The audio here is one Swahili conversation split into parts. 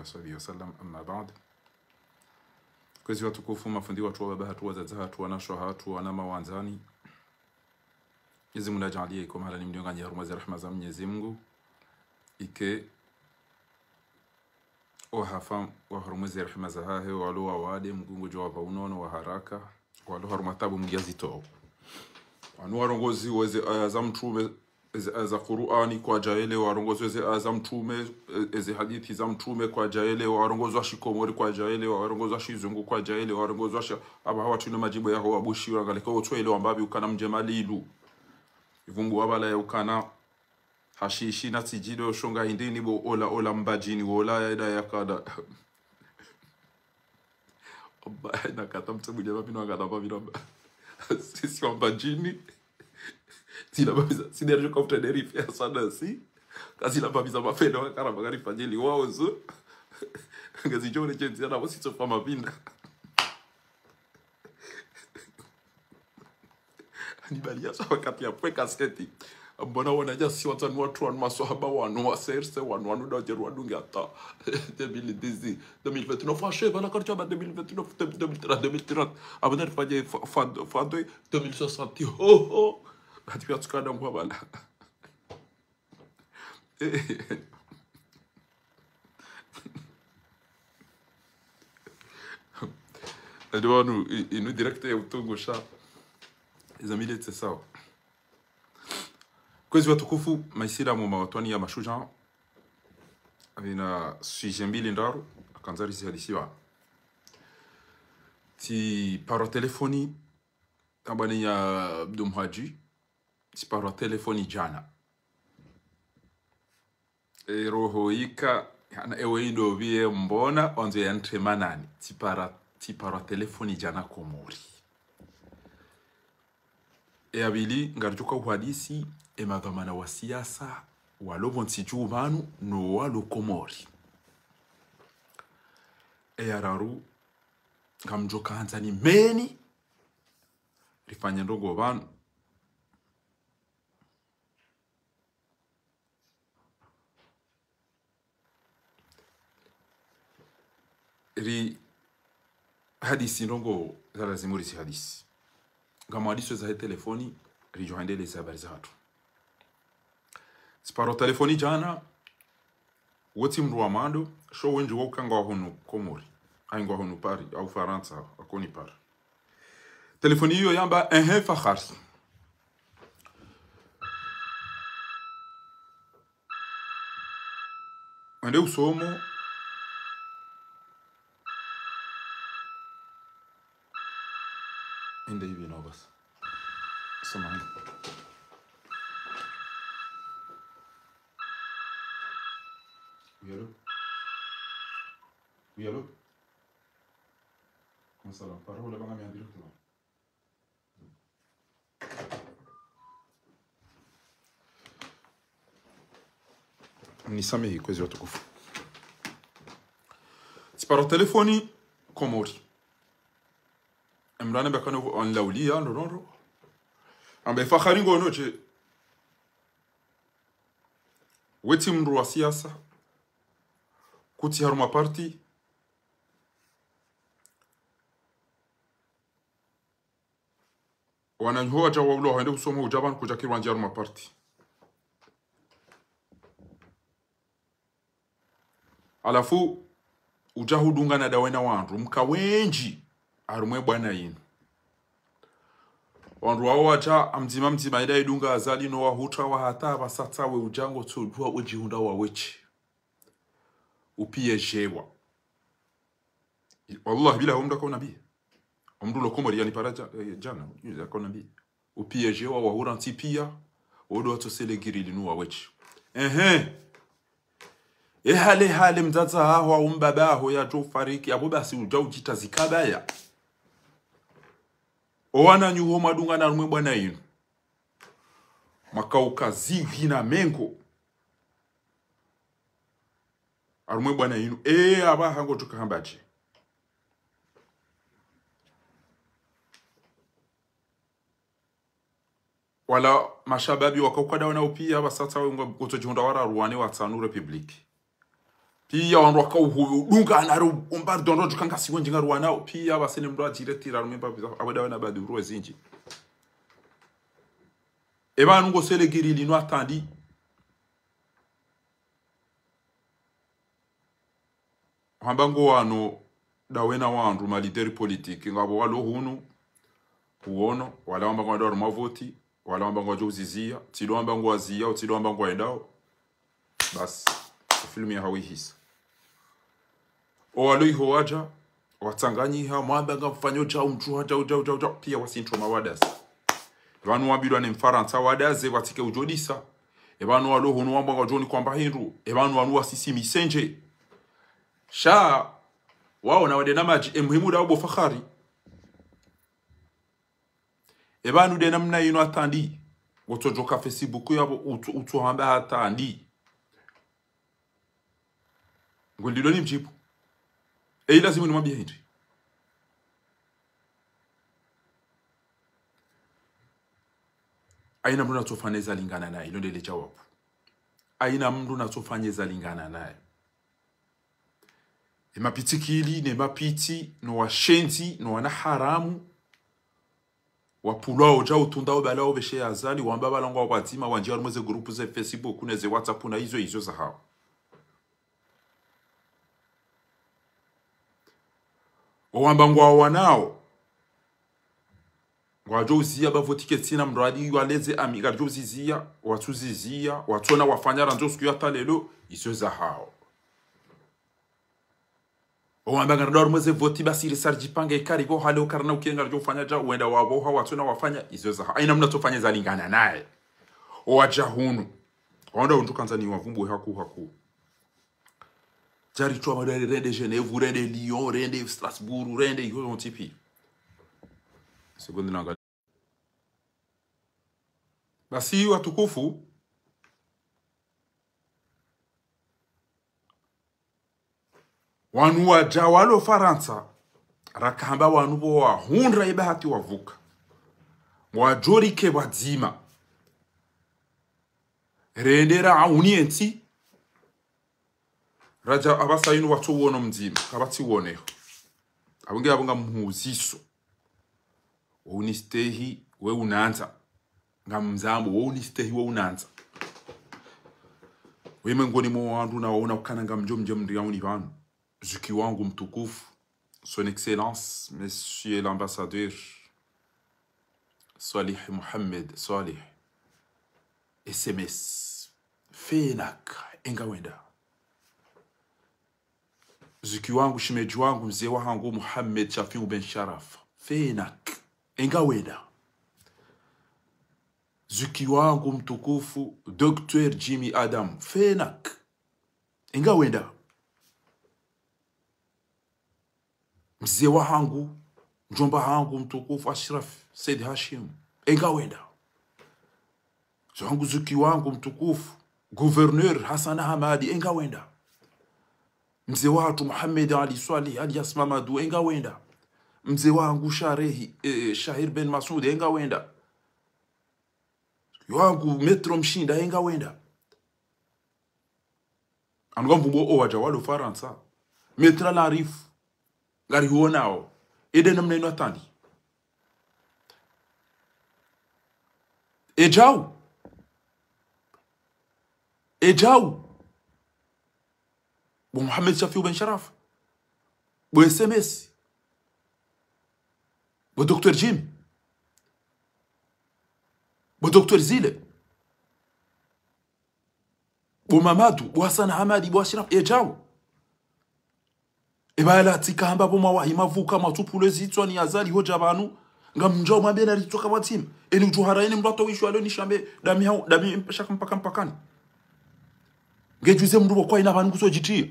وصحبه وسلم. أما بعد kwezi watukufu mafundi watu wa baba hatu wazazi hatu wanashwa hatu wanama wanzani Mwenyezi Mungu ajalie iko mahala ni mdionganya huruma za rehema za Mwenyezi Mungu ike ohafa wa huruma za rehema za hahe walo wawade mgungu jawaba unono wa haraka walo huruma tabu mgazito wanu warongozi weze za mtume za Qur'ani kwa jaele warongozi weze za mtume eze hadithi za mtume kwa jaele warongozi wa shikomori kwa jaele warongozi wa shizungu kwa jaele warongozi wa aba hawa tuna majibu ya hawa bushi wangaleka utwele wambabi ukana mjemalilu ivumbu wabala ya ukana hashishi na tijido shonga hindini bo ola mbajini wola ya ida ya kada oba na kata mtebu jama bino ngada ba bino sisi mbajini sina babiza sina rjo kopta derifi ya sana si kasi la babiza mafeno kara magari fajeli wao zo ngazi jone jenzi ana wasi tsofa mabinda nibalia sawa kati ya pweka seti mbona wanaja si watu wa maswahaba wanu waserse wanu dojeru wadungi ata 2010 2029 fâché bana karcha ba 2029 2030 abana faje fado 2060 ho hadi pia tukada mwa bala Adwanu inu direct ya utongo sha izamile tsao kwezi watukufu maisira mu mawatwani ya mashuja avina sujet mbili ndaru akanzari zihadisiwa ti paro telefoni kabani ya Abdumhaji ti paro telefoni jana roho ika yana ewe indo vie mbona onzo ya ntremanani ti paro telefoni jana komori abili ngarjuka uhadisi emagamana wa siasa walobo nsiju banu no walo komori araru ngamjoka hanzani meni rifanya ndogo banu ri hadisi ndongo zarazimuri si hadisi ngamo hadisi za telefoni rijohandele za habari za watu Sparo telefoni jana woti mru amado show wenji wokanga hono komori aingo hono pari au faransa akoni par telefoni hiyo yamba fakhar ande usomo inde hivi na basi samahani Oui, allô? Oui, allô? Comment ça va? Parole là-bas, mais en direct là. Nisamehe kwezi watukufu. Siparo telefoni komori. Emrane bakano on laulia ndoro. Ambe fakhari ngono che. Weti mru wa siasa kuti haruma parti wananhoa jawablo hande usoma ujaban kujakirwa nje haruma parti alafu ujahudunga na dawena wandu mkawenji arumwe bwana yinu wandu wao acha amzima ida idunga azali no wahuta wa hata basatawe ujango tudwa ujihunda wa wechi upie jewa wallah bila humda kwa nabii umdulo komori yani paraja jana yuza kwa nabii upie jewa wa huranti pia odo atosele girili nuwa wechi hale mzaza hawa umbabaho ya jo fariki abo basi ujita zikabaya owana nyuho madunga na rumwe bwana yinu makauka zigi na mengo arumwe bwana yinu aba hango tukahambaje wala mashababi wakaukada wana upia basata wengo kutojunda wara ruwane wa Tsanu Republic pia wandu wakauhuyo dunga anaru umbari donrojo kanga siwe njinga ruwanao pia basene mdu ajiretira rumemba abadawe na badu ruwe zinji eba nungo sele girili no atandi hambango wano dawena wandu ma leader politique ngabo walo hunu uono wala wambango ndo mavoti wala wambango jozizia tilo wambango wazia tilo wambango endao bas filmu ya hawihisa owalo ihoaja watanganyiha mwambanga mfanyo cha umtu hata pia wasintro mawadas Ebanu wabirwa ne mfaransa wadaze watike ujodisa ebanu walo hunu wambanga joni kwamba hindu ebanu wanu wasisi misenje sha wao na wadena maji muhimu da bo fakhari ebanu de namna yino atandi wotojoka Facebook yabo utu hamba atandi ngondilo ni mjibu lazima nimwambie hivi aina mtu natofanyeza lingana naye ilo ndile jawabu aina mtu natofanyeza lingana naye mapitikili ne mapiti no washenzi no wana haramu wapulwa oja utundao balao beshe azali wamba balangwa watima wanjia rumeze grupu ze Facebook neze WhatsApp na hizo za hao wamba ngwa wanao wajozia bavotike tina mradi waleze amiga jozizia watuzizia watona wafanya ranzo siku ya talelo hizo za hao wamba ngardor mweze voti basiri sarjipange karigo halo karna ukienga jofanya ja uenda wabo hawa watona wafanya hizo za hao aina mnatofanya zalingana naye waja hunu onda untu kanza ni wavumbu haku jari chwa madare rende Genève rende Lyon rende Strasbourg rende hiyo tipi sekondi nanga basi watukufu wanu wa jawalo Faransa rakamba wanu bo wa hundra ibahati wavuka wajori ke wadzima rendera aunienti raja abasa yinu watu wono mzima kabati woneho abunge abunga muhuziso unistehi we unanza ngamzambo we unistehi we unanza we mengoni mwa wandu na waona ukana ngamjomje mdiyauni vanu zuki wangu mtukufu son excellence monsieur l'ambassadeur Salih Mohamed Salih SMS fenak engawenda zuki wangu shimeji wangu mzee wangu Mohamed Shafiu Ben Sharaf fenak engawenda zuki wangu mtukufu Dr. Jimmy Adam fenak engawenda mzee wangu mjomba wangu mtukufu Ashraf Said Hashim engawenda zangu zuki wangu mtukufu Gouverneur Hassan Hamadi engawenda mzee watu Muhammad Ali Swalih alias Mamadou engawenda mzee wangu Shahir Ben Masoud engawenda wangu Metro Mshinda engawenda angombo owaja walo Faransa metra la rif ngari huonao ede namna ino atandi ejau bo Mohamed Shafiu Ben Sharaf bo SMS bo Dr. Jim bo Dr. Zile bo Mamadou bo Hassan Hamadi bo Ashraf ejau ebala tikamba bo mawahi mavuka matupule zitwa ni azali hoja banu ngamnjo mabena litoka watim eni ujuhara eni mbato wishu alo ni shambe dami mpashaka mpakani ngejuze mndu kwa ina bantu kusojitia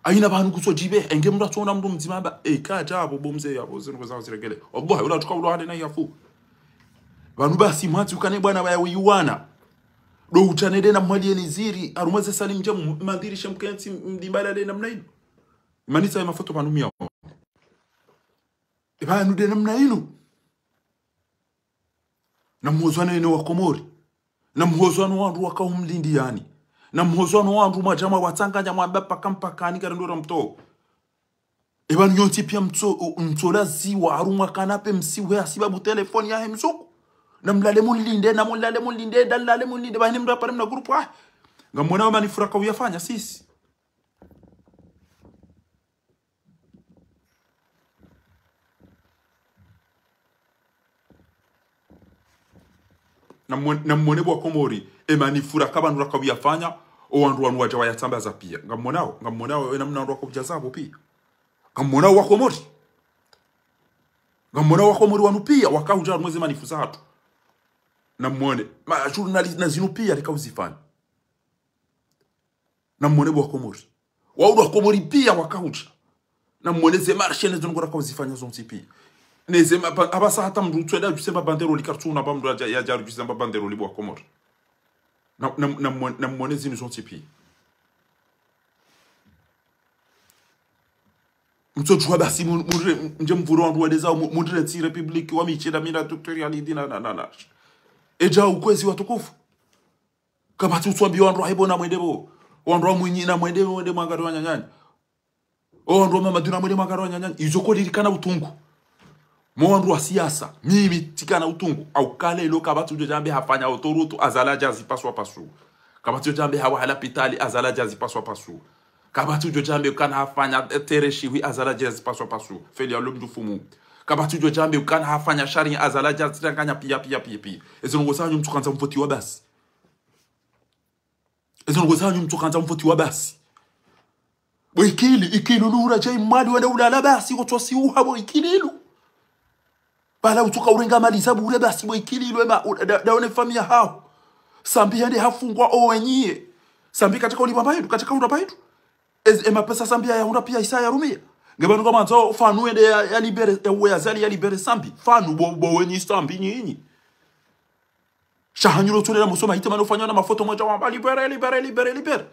aina bantu kusojibe enge mndu atona mndu mzimamba kaja abo bomze yabo zino kwaza ziregele oboha ula tukaulo hade na yafu bantu basi mwanzi ukane bwana baya uyuwana do utanede na mwali niziri arumeze salim jamu mandiri shamkensi mdimbala de namna hino manisa mafoto panumia ebanu de namna hino na muhozwana ene wa Komori na muhozwana wandu wakaumlindi yani na mhozono wandu majama watanganya mwamba paka mpakani karindora mto eba nyonti pia mtola ziwa arumwa kanape msiwe asibabu telefoni ya hemzoko na mlale mulinde dalale mulinde bahini mda pare mna grupu ngamona wa manifuraka uyafanya sisi na mwone bwa komori manifuraka bandu rakabiyafanya o wandu wanu waja wayatambaza pia ngamonao ena mna ndo kubjazabo pia ngamonao wa komori wanu pia wakauja mwezi manifuza hatu na mwone ma journalist na zinu pia likauzifanya na mwone bwa komori wa komori pia wakauja na mwone ze marche ne zongo rakauzifanya zonti pia nezema abasa hata mndu tweda jusemba bandero likartuna ba mndu ya jaru jusemba bandero libwa komori na mwone zinu zonti pia mtojua basi mje mvuro wandu wadeza mundire ti republiki wa micheda mina tutorialidi na eja ukwezi watukufu kama tutuambia wandu haibona mwendebo wandu mwinyi na mwendebo mwangaro wanyanyanya wandu mama duna mwende mwangaro wanyanyanya izoko lirikana utungu mwandu wa siasa mimi tikana utungu au kale ilo kabatu jambe hafanya autorutu azala jazi paswa pasu kabatu jambe hawa hala pitali azala jazi paswa pasu kabatu jambe kana hafanya tereshi azala jazi paswa pasu feli ya lomdu fumu kabatu jambe kana hafanya shari azala jazi tanganya pia ezo ngozanyu mtu kanza mvoti wa basi ikili lura jai mali wala ulala basi kutosi uhabo ikililu bala utuka urenga mali sabu ure basi ikililu ema daone famia hao sambi hande hafungwa owenyie sambi katika ulipamba yetu katika urapa yetu ema pesa sambi ya unda pia isa ya rumia ngebanu kama nzo fanu ende ya libere ya zali ya libere sambi fanu bo wenyi sambi nyinyi shahanyulo tule na musoma hitema nofanya na mafoto moja wa libere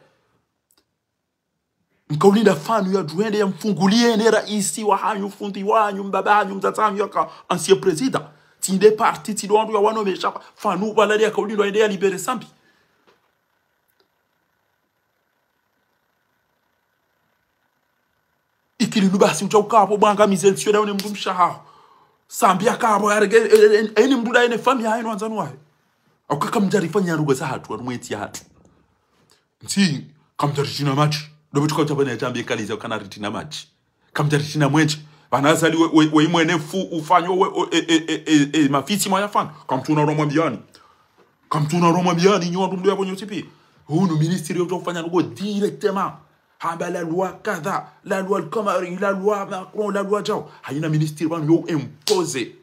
mkaulinda fanu ya duende ya mfungulie ne raisi wa hanyu fundi wanyu mbaba hanyu mzatanyu yaka ancien président tinde parti tidwandu ya wano mesha fanu balali ya kaulindo ende ya libere sambi ikili lubasi uchaukapo bwanga mizensiyo da une mdu mshaha sambi ya kabo ya rege ene mdu da ene fami ya eno anzanu wahe au kaka mjarifanya ya ruga za hatu wa rumweti ya hatu nti kamjarichina machi dobo tuka utabane ya jambi kaliza wakana ritina machi kamjarichina mwenche wanazali we mwene fu ufanyo mafisi mwa yafana kamtuna roma mbiani nyo wandu mdu ya ponyo tipi hunu ministeri ya ufanya nugo directement hamba la loi kada la loi Kamari la loi Macron la loi Jao haina ministeri wanu yo impose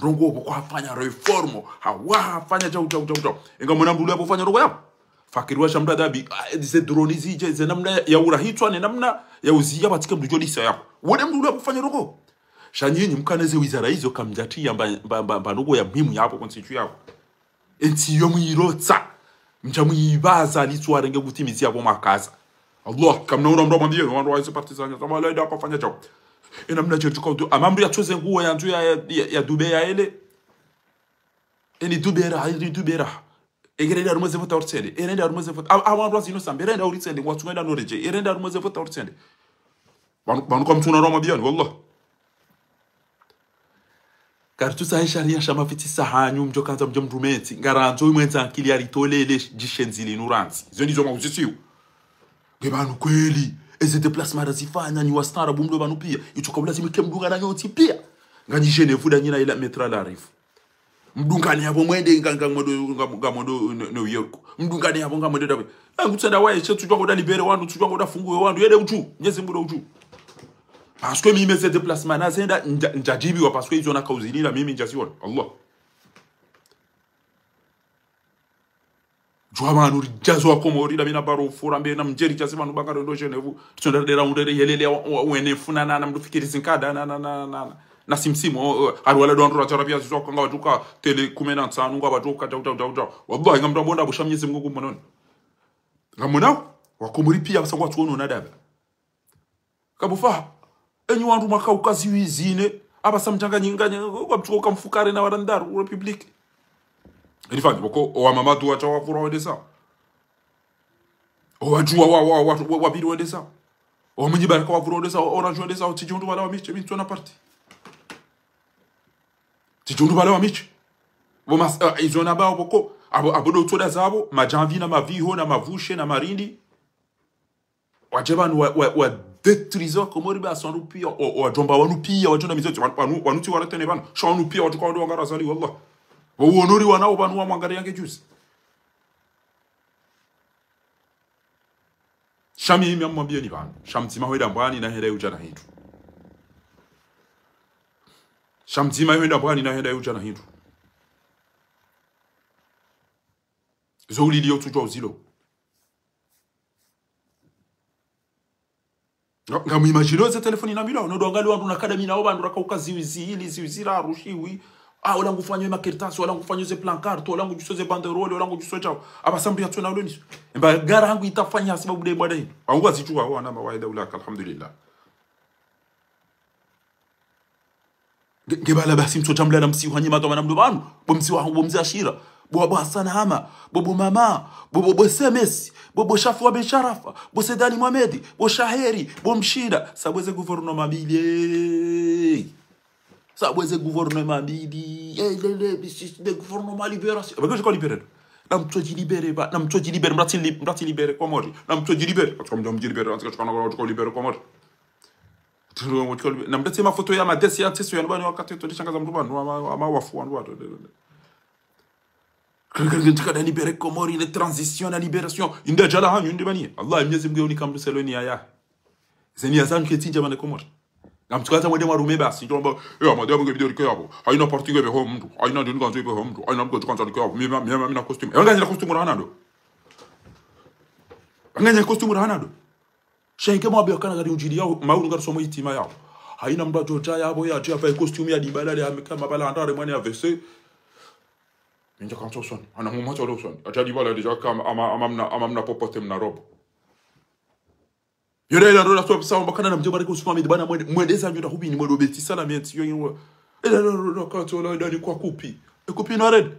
rongo boko hafanya reformo hafanya jao inga mwana mdu ya pofanya rogo yapo fakiriwa shamda dabi ze droni zije ze namna ya urahitwa ne namna ya uzia batika mdu jolisa yapo wone mdu ya pofanya rogo shanyinyi mkaneze wizara hizo kamjati ya mba rogo ya muhimu yapo konsitu yapo enti yo mwirotsa mjamuibaza litwarenge gutimizi yapo makaza Allah kamna ndo mwambie wandu wa hizo partizani kama laida akafanya chao ina mna jetu kwa amamri atoze nguo ya ndu ya dube ya ele eni dubera egerenda arumeze vota ortsende erenda arumeze vota awandu azino sambe erenda oritsende watungenda noreje erenda arumeze vota ortsende banu kwa mtuna roma biani wallah kartu sa sharia shama fiti sahanyu mjokanza mjomrumeti ngaranzo imwenza akili aritolele jishenzili nuranzi izo ndizo mauzisiu gebanu kweli eze déplacement razifanya ni wastara bumdo banu pia ichokabula zimike mdunga na nyoti pia ngani Genevu nyina ila metra la rifu mdungani yabo mwende ngamodo New York mdungani yabo ngamwende dawe ngutsenda waye chetujwa ngoda libere wandu tujwa ngoda funguwe wandu yede uju nyeze mbudo uju parce que mimi eze déplacement na zenda njajibi wa parce que izo na kauzini la mimi njasiona Allah Joamanu jazo wa komori la mina baro furambe na mjeri chase manu bakaro ndo Genevu tsondera undere yelele wene funana na mdufikiri zinkada na simsimo arwala ndo ndora tarabia zizo kwanga watuka tele 15 ngwa batuka ta wallahi ngamda bonda bushamnyezi mungu mmono ngamona wakomori pia basangwa tuono na daba kabufa enyi wandu makaukazi wizine abasamtanga nyinganya kwabtuka mfukare na warandaru republic ilifanya boko wa mamadu wa chawa fura wede sa wajua wabiri wendesa mwenye baraka wavuro wendesa orange wendesa tijundu wala wamiche mimi tuna party tijundu wala wamiche bomas izona ba boko abodo toda zabo majanvi na maviho na mavushe na marindi wajebanu wa détruisant komori ba sonu pia wajomba wanu pia wajona mizetu wanu ti waratene bana shonu pia watu kwa ndo ngara zali wallah wonori wanao banu wa mwangari yange juice shami mimi amwambie ni bana shamtima hoida mbani na hera ujana hindu shamtima hoida mbani na hera ujana hindu zoli liyo tujwa uzilo ngamu imagine za telefoni na mila ndo angali wandu nakadami na oba ndo rakauka ziwizira rushiwi wala ngufanywe makertas wala ngufanywe ze plancard wala ngujusoze banderole wala ngujusoja abasambi yatuna uloni mba gara hangu itafanya sababu de bwana hii wangu azichua wana mawaida ulaka alhamdulillah ngebala basi mtoto mlala msiwanye matoma na mdobanu bomsi ashira bobo Hassan Hama bobo mama bobo SMS bobo Shafwa Ben Sharafa bobo Sedani Mohamed bobo Shaheri bobo Mshida sabweze gouvernement mabili sabweze gouvernement mabili le gouvernement libération parce que je libéré na mtoji libéré ba na mtoji libéré mrati libéré kwa mori na mtoji libéré parce que mdomo libéré parce que kwa libéré kwa mori na mtete mafoto ya madesi ya teso ya ndani wakati tulishangaza mtu bana ama wafu wandu watu Quelqu'un qui libéré Comori, les transitions, la libération. Il y a déjà la haine, une manière. Allah, il y a des gens qui ont fait ni aya. C'est ni azan qui tient jamais Comori. Comme tu vois, ça m'a dit moi rumé bas. Si tu vois, m'a dit moi que vidéo de cœur. Aïe na partie que home, aïe na d'une grande que home, aïe na que tu cantes le cœur. Même na costume. Regarde le costume Ranado. Regarde le costume Ranado. Shenke moi bien kana gari unjili yao, maulu ngari somo itima yao. Aïe na mba joja yao ya tu fait costume ya dibala ya meka mabala andare mwani avese. Nja kanto son ana mumma to son ajadi wala deja kam amamna popotem na robo yore la rola so sa mbakana na mjomba ko suma bana mwendeza nyoda hubi ni mwedo beti sala menti yo ela kanto la ndani kwa kupi e kupi no red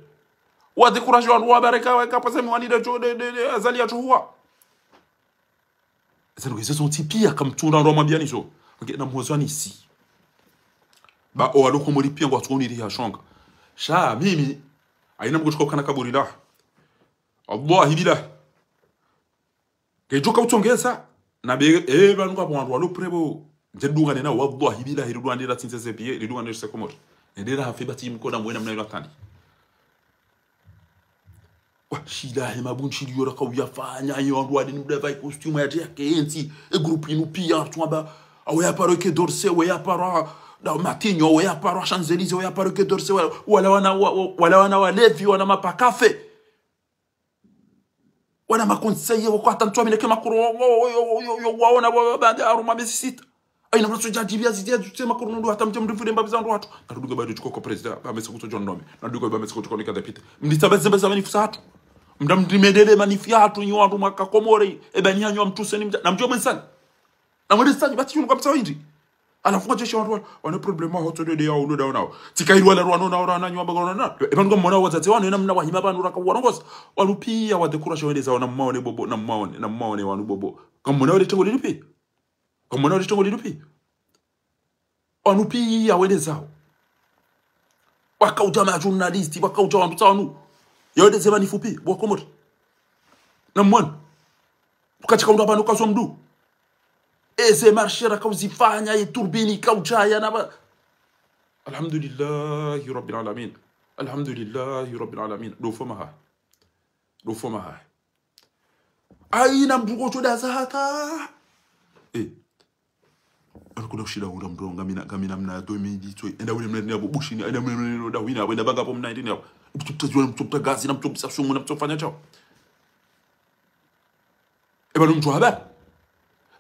wa découragement wa baraka wa kapasa mwani de azali ya tuwa c'est que ce sont tipia comme tout dans roman bien iso na mwozani ici ba o aloko mori pia ngwa tuoniri ya shonga sha mimi aina mgochko kana kaburi la Allah bila kejoka utongeza na be banu kwa wandu walo prebo jedunga nena wallahi bila hirudu ndira tinsese pie hirudu ndira sekomori ndira hafiba timu ko na mwena mna yatani wa shida hema bunchi yora ka uyafanya ayo wandu wadi mda vai costume ya kenzi e groupe inu pia twamba awaya paro ke dorse waya paro da matinho waya paro Champs-Élysées waya paro ke dorse wala wana walevi wana mapakafe wana makonseye kwa tanto mine kama kuro yo waona banda aruma besisita aina mtu jadivia zidia tusema kuro ndo hata mjemdu vile mbabiza ndo watu naruduga bado chukoko president ba mesiko to John Nome naruduga ba mesiko to Nika Depite mlitabeza beza manifusa hatu mdamdimedele manifia hatu nyo wandu makakomore ebani hanyo mtuseni na mjoma mensana na mwende sani bati yuno kabisa windi alafu jeshi watu wana problema hoto de ya ulo dawo tikairwa la rwano na ora nanyo abagona na ebanu ngo mona wazaze wanu na mna wahima banu raka warongoza walupia wa decoration wende zawo na maone bobo na maone wanu bobo kamona wale tongo lilupi kamona wale tongo lilupi wanupia wende zawo wakauta ma journalist wakauta wandu tsanu yode zema nifupi bokomori na mwana ukatika ndo abantu kazo mdu eze marshera kauzifanya turbini kaujaya na alhamdulillah rabbil alamin alhamdulillah rabbil alamin do foma aina mdugo choda zaka alikuwa shida unda mdonga gamina mna 2018 enda wile mna bushini enda mna da wina wenda banga hapo mna 19 hapo mtutazwa mtupa gazi na mtupa sumu na mtufanya chao bado mtu habari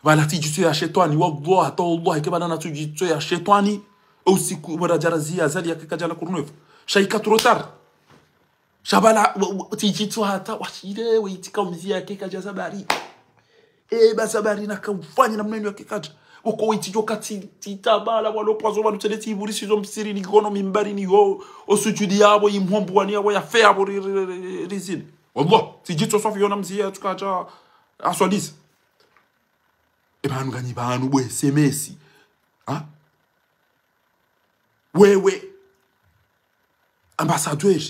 wala tijito ya shetani wallahi hata wallahi kama na tijito ya shetani usiku marajarazia zali ya kikajala kurunef shaika trotar shabala tijito hata washire witika mzia kikajaza bari basabari na kufanya na mneno ya kikaja uko witijo kati titabala walopwazo walutele iburi sizo msiri ni gono mimbari ni ho osujudi yabo imhombu wani yabo ya fe yabo rizini wallah tijito sofi yona mzia tukaja aswaliza ebanu ganyi banu bwe SMS ha wewe ambassadeur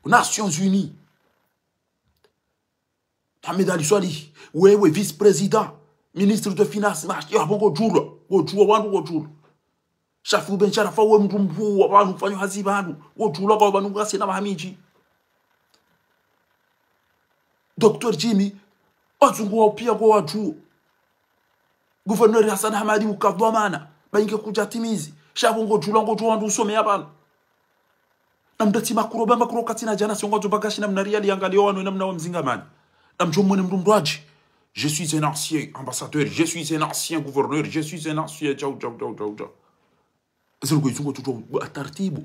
aux Nations Unies Ahmed Ali Swali wewe vice-président ministre de finance marche ya bongo julo wandu go julo shafu benchara fa we mndu mkuu abantu fanywa hazi bantu go julo kwa bantu ngase na mahamiji Dr. Jimmy wazungu wa pia kwa watu Gouverneur Hassan Hamadi ukavwa mana bainge kuja timizi shafu ngo julo wandu usome abantu namdati makuro katina jana songo bagashi namna riali angalio wanu namna wa mzingamani namjomone mrumdwaji je suis un ancien ambassadeur je suis un ancien gouverneur je suis un ancien ciao zilgo izungo tuto taratibu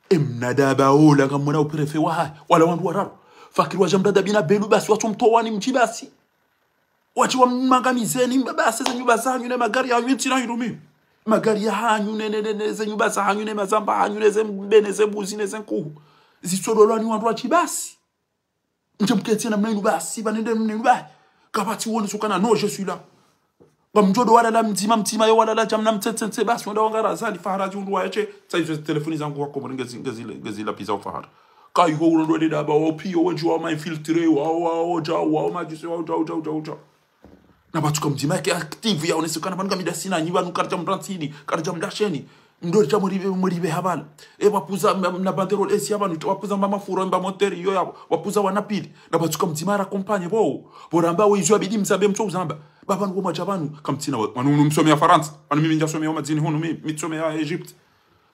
emnadaba ola ngamona uprefe wa wala wandu wararo fakiri wa jamdada bina belu basi watu mtowani mjibasi wachi wa mangamizeni basi za nyumba zanyu na magari ya ntina hirumi magari ya hanyu ne ze nyumba za hanyu ne mazamba hanyu ne ze mbene ze buzi ne ze nkuhu zisodolani wandu wachibasi njemketi na mnainu basi banende mnainu ba kabati woni sukana no je suis là bamjodo wala la mtima yo wala la jamna mtsetse basi wanda wangara zali faharaji undu wache saizo telefoni zangu wako ngezi la pizza fahara kai ho undo de daba opio wenji wa ma infiltrer wa jaw wa ma jise wa jaw na batu kamdima ke active ya onesukana banga midasina nyiba nukarja mrantini karja mdasheni ndori cha muribe habala wapuza na banderole esi abantu wapuza mama furo mba moteri yo yabo wapuza wanapili na batuka mtimara kompanye boramba wizwa bidi msabe mto uzamba baba ngo majabanu kamtina wanu msomea France wanu mimi njasomea wa madini hono mimi mitsomea Egypt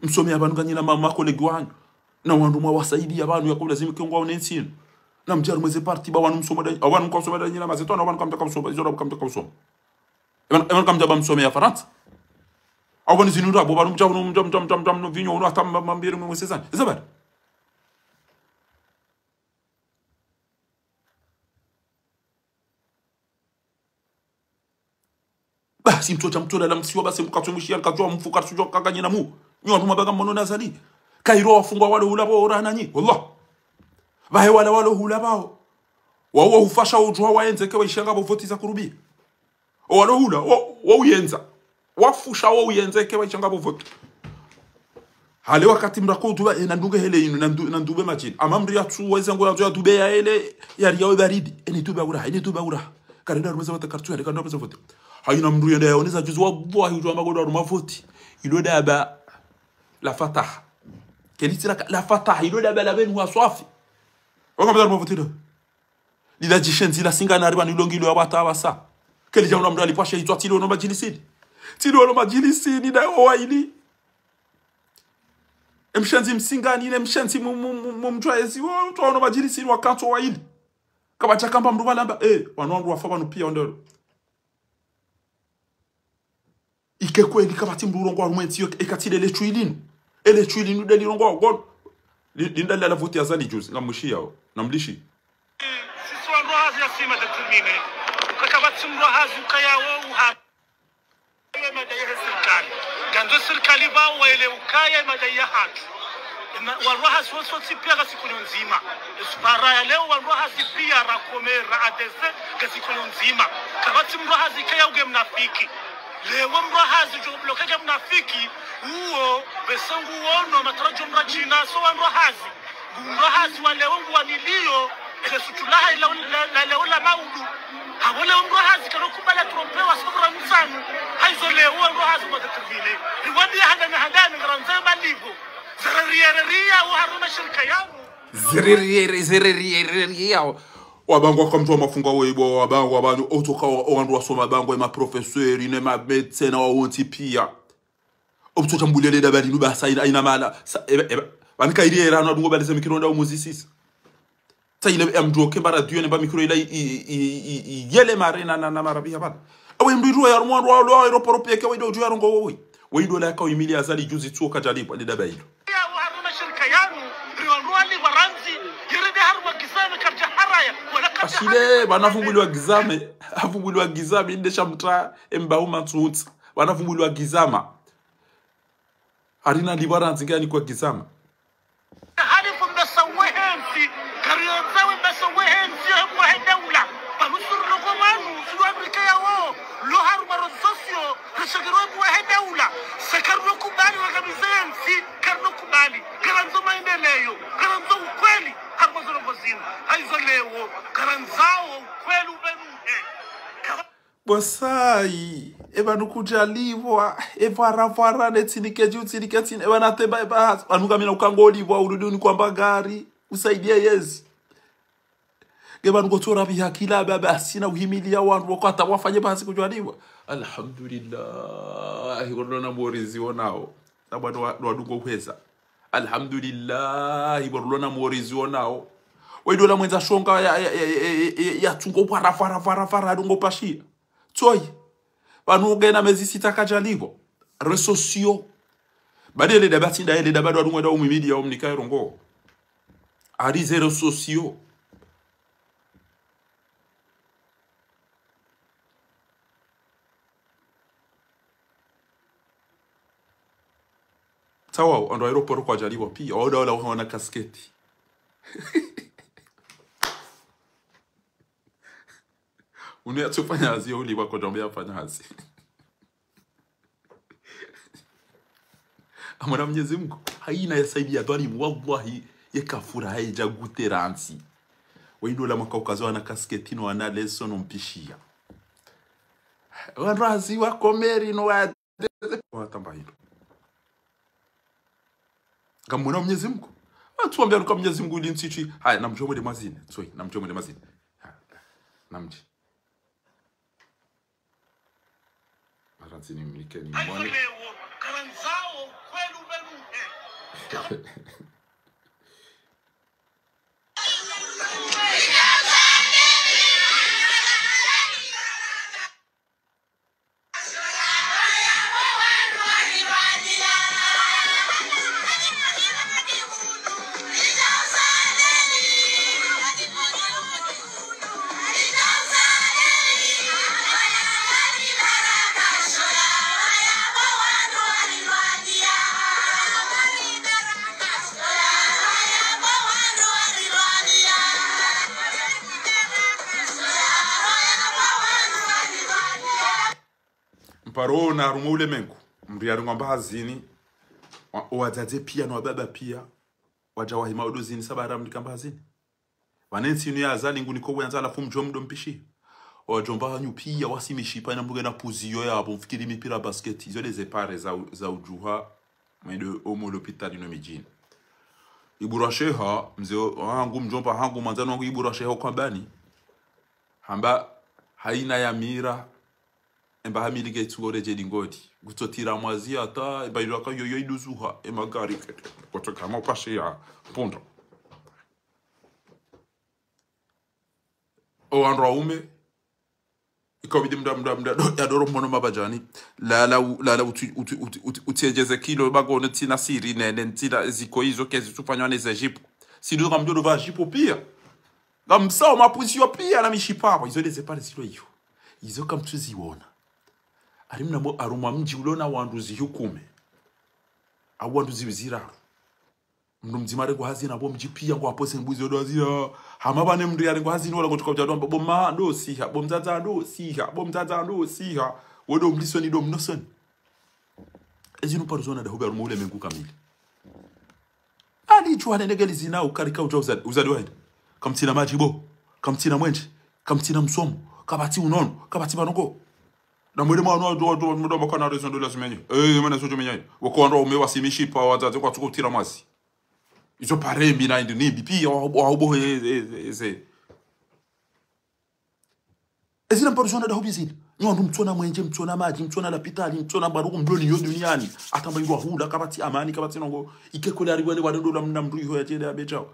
msomea abantu ganyina mama kolegi wanyu na wandu mwa wasaidi abantu yakubla zimikongwa onensino na mjaru mweze parti ba wanu msoma da wanu mkosoma da nyina mazeto na wanu kamta kamsoma izora kamta kamsoma evan kamta ba msomea France awani zinura bo barum jam no vinho no atam mambiri mo sezan zabar basi mtoto mtola la msiwa basi mkatumishia kajua mfuka tujua kaganyina mu nyo ntuma baga mono nazali kairo wafungwa wale ulabo orana nyi wallah bahe wale hulabao wawo hufasha ujwa waenze kwa ishanga bo voti za kurubi wale hula wa uyenza wafusha wo uyenzeke wachanga bovoto hale wakati mrako tuba nandunge hele inu nandube majini amamri ya tu weze ngora tu ya dube ya hele ya riya baridi eni tuba ura karenda rumeza wata kartu ya kanda pesa vote hayina mru yenda yaoneza juzu wa bwa hiyo magodo ruma vote ilo daba la fatah kelitira la fatah ilo daba la ben wa swafi wakamba ruma vote do lila jishenzi la singa na riba ni longilo abata abasa keli jamu mru alipasha hitwa tilo no majilisidi tilo no majilisidi na owaili mshenzi msingani ne mshenzi mumtwaezi wo twaona majilisi wakanto waili kabacha kamba mndu balamba wanwangu wafa banu pia ondero ike kweli kabati mndu rongo arumenti yo ekatile le chuilinu de lirongo gon lindala la vote azali juzi ngamushia namlishi sisi wangu hazi ya sima determine kabati mndu hazi kayawo uha madai serikali ganzo serikali ba wale ukaya madai haki waruha soso pia siku nzima espara ya leo waruha pia rakomera adese siku nzima kabati mruha zikaya uge mnafiki leo mruha jo blokaje mnafiki huo besangu wono matarajo mrajina so mruha wale wangu wanilio ile sutulaha la leo la maudu hawole mruha kanokubala trompewa sabra msanu haizo leo mruha zikodetermine riwadi hadana ngaranzema ligo zereriya wabangwa kwa mtu wa mafunga webo wabangwa abantu otoka wandu wasoma bangwa ma professeur ne ma médecin wa wonti pia obutota mbulele dabali nuba saina ina mala banika iriera no dungo balese mikro nda umuzisisa sayile amdo ke bara dieu ne ba mikro ila yele marina na marabia bana awe mbiru ya rumwa ro aeroport pia ke wedo ju yarongo wedo la ka emilia azali juzi tuoka jalipo ali dabailo ashile banafunguliwa gizame afunguliwa gizame indesha mtra embauma tsuti banafunguliwa gizama harina libara nzingani kwa gizama hali fumba sawehensi karionzawe basawehensi kwa hedawla angamizensi karno kubali karanzo maendeleo karanzo ukweli harmazoro bozini haizo leo karanzao ukweli ubenuhe bosai evanu kujalivwa evara netsinikeji evana teba ebahas anukamina ukangolivwa uruduni kwamba gari usaidia yezi gebanu gotora bihakila baba asina uhimilia wantu wakata wafanye basi kujaliwa alhamdulillah ngorona morizi onao nabano wadungo kweza alhamdulillah ngorona morizi onao wedola mwenza shonga ya tungo fara dungo pashia toy banu gena mezi sitakajaliwa resosio badele dabati ndaele dabado adungo da umimidi ya omnikairongo arize resosio sawa ando aeroport kwa jaliwa pia oda wala wana kasketi unayatufanya hazi uli wako dombea fanya hazi amana Mwenyezi Mungu haina yasaidia dhalimu wallahi yakafura haija guteransi waidola makaukazo na kasketi no ana lesson umpishia warazi wa komeri no watamba hilo kamuna Mwenyezi Mungu atuambia kwa Mwenyezi Mungu linsichi haya namjomwe de mazine soi namjomwe de mazine namji maranzini mlikeni mwani karanzao kweli ubenuhe parona rumule menku mriari ngamba hazini wazaze pia no baba pia wajawahi maudozini sabara mlikamba hazini wanensi ni azali nguni ko wenza la fumjo mdo mpishi wajomba hanyu pia wasimishipa na mbuga na puzio yabo mfikiri mipira basket izo les epare za ujuha mwedo omo l'hôpital no mijini iburasheha mzee wangu mjomba hangu manzano wangu iburasheha kwa bani hamba haina ya mira emba hamilike tsugoreje lingoti gutotira mwazi ata emba ilaka yoyo iduzuha emagari kotoka mopashe ya pondo o andro ume ikobidi mda yadoro mono mabajani la utejeze kilo bagone tina siri nene ntina ziko hizo kezi tufanywa neza jipo sido kamdo va jipo pia ngamsa mapuzio pia na mishipa izo les epare silo hiyo izo kamtuziona arimna mo aruma mji ulona wanduzi hukume awanduzi bizira mndu mzimare kwa hazina bo mji pia ngo apose mbuzi odo hazina hamabane mndu yare ngo hazina wala kutoka bjadwa bo ma do siha bo mzaza do siha bo mzaza do siha wodo mlisoni do mnosoni ezinu parzona da hober mule mengu kamili ali jwa negeli zina ukarika uzadi waenda kamtina majibo kamtina mwenje kamtina msomo kabati unono kabati banoko na mwede mwana ndo makana raison de la semaine mana sojo menyaye wakondo umewasimishi pa wazaze kwa tukutira masi izo pare mbina ndi nimbi pia wabo eze ezina persona da hobizini nyondo mtsona mwenje mtsona maji mtsona la pitali mtsona baruku mdoni yo duniani atamba ywa hula kabati amani kabati nongo ikekole ari wene wado la mnamdui ho yatende abechao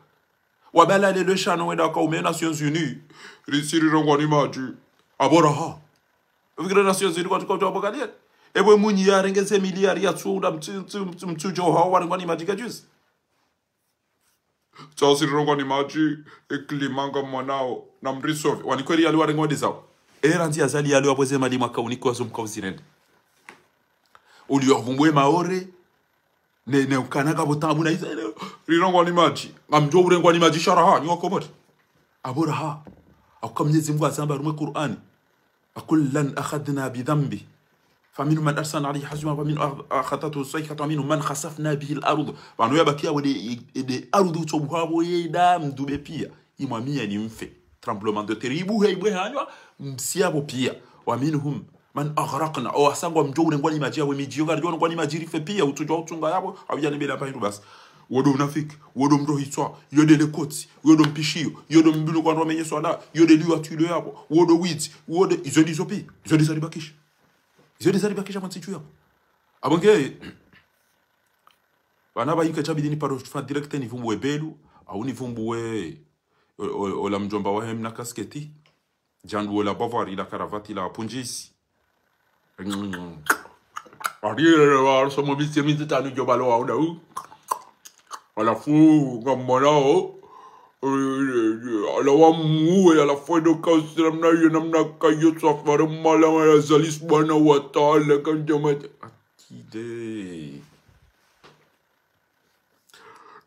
wabala le shano wenda ka umena Nations Unies risiri rongoni maji aboraha Vikira Nations Unies kwa tukao bagalia ebwe munyi ya rengeze miliari ya tsuda mtujo hao warangwani majika juice Chelsea rongoni maji eklimanga mwanao na mrisove wanikweli ali warangwani zao eranzi azali ali wapoze mali mwaka uniko azumkauzirende uliyovumbwe maore ne ukanaka botamu na iza rongoni maji ngamjo urengwani maji sharaha nyoko bot aboraha akamnyezi Mungu asamba rumwe Qur'ani أكلًا أخذنا بذنبه فمنهم من أرسلنا عليه حزما ومنهم أخذته الصيحة ومنهم من خسفنا به الأرض فانو yabakia wede ardhi tsobwabo yeda mdube pia imwamia ni mfe tremblement de terre ibu heibwe hanywa msiabo pia waminhum man aghraqna o asangwa mjore ngwani majia we mijio garjo ngwani majiri fe pia utujwa utunga yabo abijani bela pa basi wodo unafiki wodo mrohitwa yode le koti yodo mpishio yodo mbilu kwa ndo menye swala yode liwa tuilo yabo wodo wizi wodo izodi zopi izodi zaribakisha izodi zaribakisha mwansichu yabo abonge bana ba yike chabidi ni paro fa direct ni vumbu webelu au ni vumbu we ola mjomba wa hem na kasketi jandu la bavari la karavati la punjisi ariere wa so mo bisi mi tanu joba lo wa u ala fu ngamonao ala wa mu ala fo do kausram na yonamna kayo safar malama ya zalis bana wa taala kan jamat atide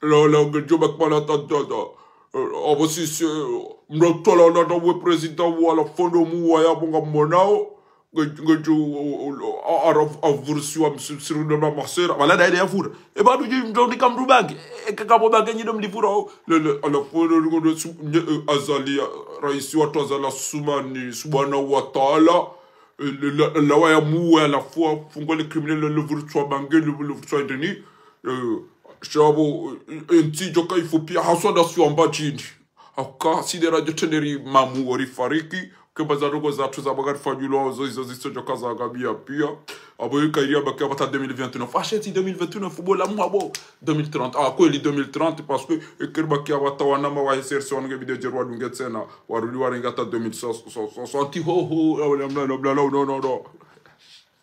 la joba kpala tata opposition mrotola na do president wala fondo mu wa ya bonga monao ngaju araf avursiwa msiru na masera wala daide ya fura e ba du ndo ni kamru bangi e kakabo bangi nyi dom di fura le ala fondo ngodo azali raisi wa tazala sumani subhanahu wa ta'ala la wa ya mu ala fo fungole criminel le vursiwa bangi le vursiwa ndeni shabo enti joka ifopia haswa da suamba chini aka sidera joteneri mamu ori fariki que bazaro za tuza bagar fabulo zo ziso joka za gabia pia abo kairia bakia bata 2029 acheti 2029 football la mwabo 2030 ko li 2030 parce que eker bakia bata wana ma wa insertion nge video jerwa dungetsena waruli waringata 2060 ho no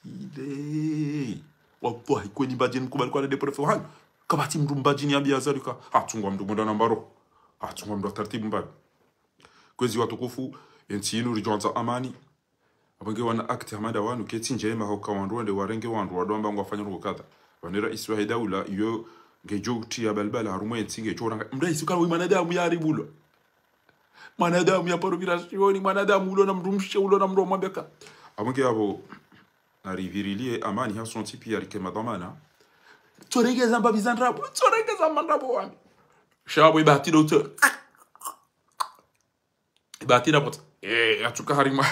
ide wapo ikweni bajeni kubali kwa de profil kabati mndu mbajini ambia zalika atungwa mndu mwenda nambaro atungwa mndu taratibu mbabi kwezi watukufu ensinu rijonza amani abange wana akti hamada wanu keti njema hoka wandu wande warenge wandu wadomba ngwafanya ruko kadha wanera Israeli daula iyo ngejuti ya balbala harumo ensinge chora mdaisi kana manadamu ya ribulo manadamu ya parovirasioni manadamu ulo na mrumshe ulo na mro mwambeka abange abo arivirilie amani hasonti pia rikema dhamana Torengeza mbabizandrabo torengeza mandrabo wami shabo ibati docteur ibati na pot atuka harima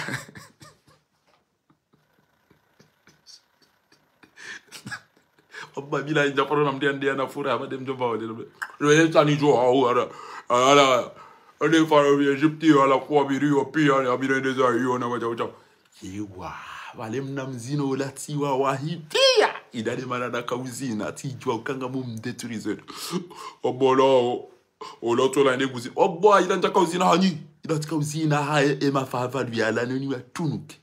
obba bila inja poro namdia ndia na fura ba dem jomba wale le tani jo ala ale faro bi Egypte ala kwa biriyo pia ala bira ndeza hiyo na wacha yewa wale mnamzino ulatiwa wahitia idade marada kauzina tijwa ukanga mumdeturize obolo oloto la neguzi obo idanja kauzina hani idati kauzina hae ema fava yala noni watunuke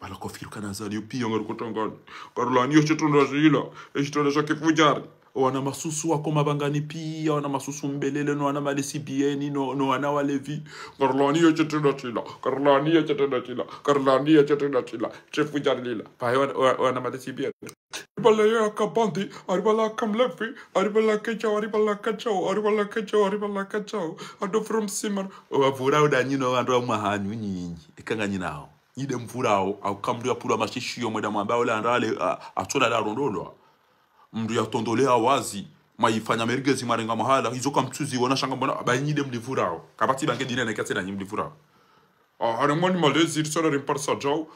bala kofiruka nazali pia ngorukotanga karulani yo chetunda zila eshitona shake fujari wana masusu wako mabangani pia wana masusu mbelele no wana malesi bieni no wana walevi karulani yo chetunda chila karulani yo chetunda chila karulani yo chetunda chila chefujari lila pa wana malesi bieni Aribala ya kabandi, aribala kamlefi, aribala kechao, aribala kechao, ado from simmer. Wafura udanyino ando mahanyu nyinyi, ikanga nyinao. Nyide mfurao, au kamdu ya pula mashishio mweda mwamba ule andale atola la rondolo. Mdu ya tondole wazi, maifanya mergezi marenga mahala, hizoka mtuzi wana shanga mbona, abayi nyide mdifurao. Kabati bange dine nekate na nyimdifurao. Harimani malezi, risala rimparsa jao,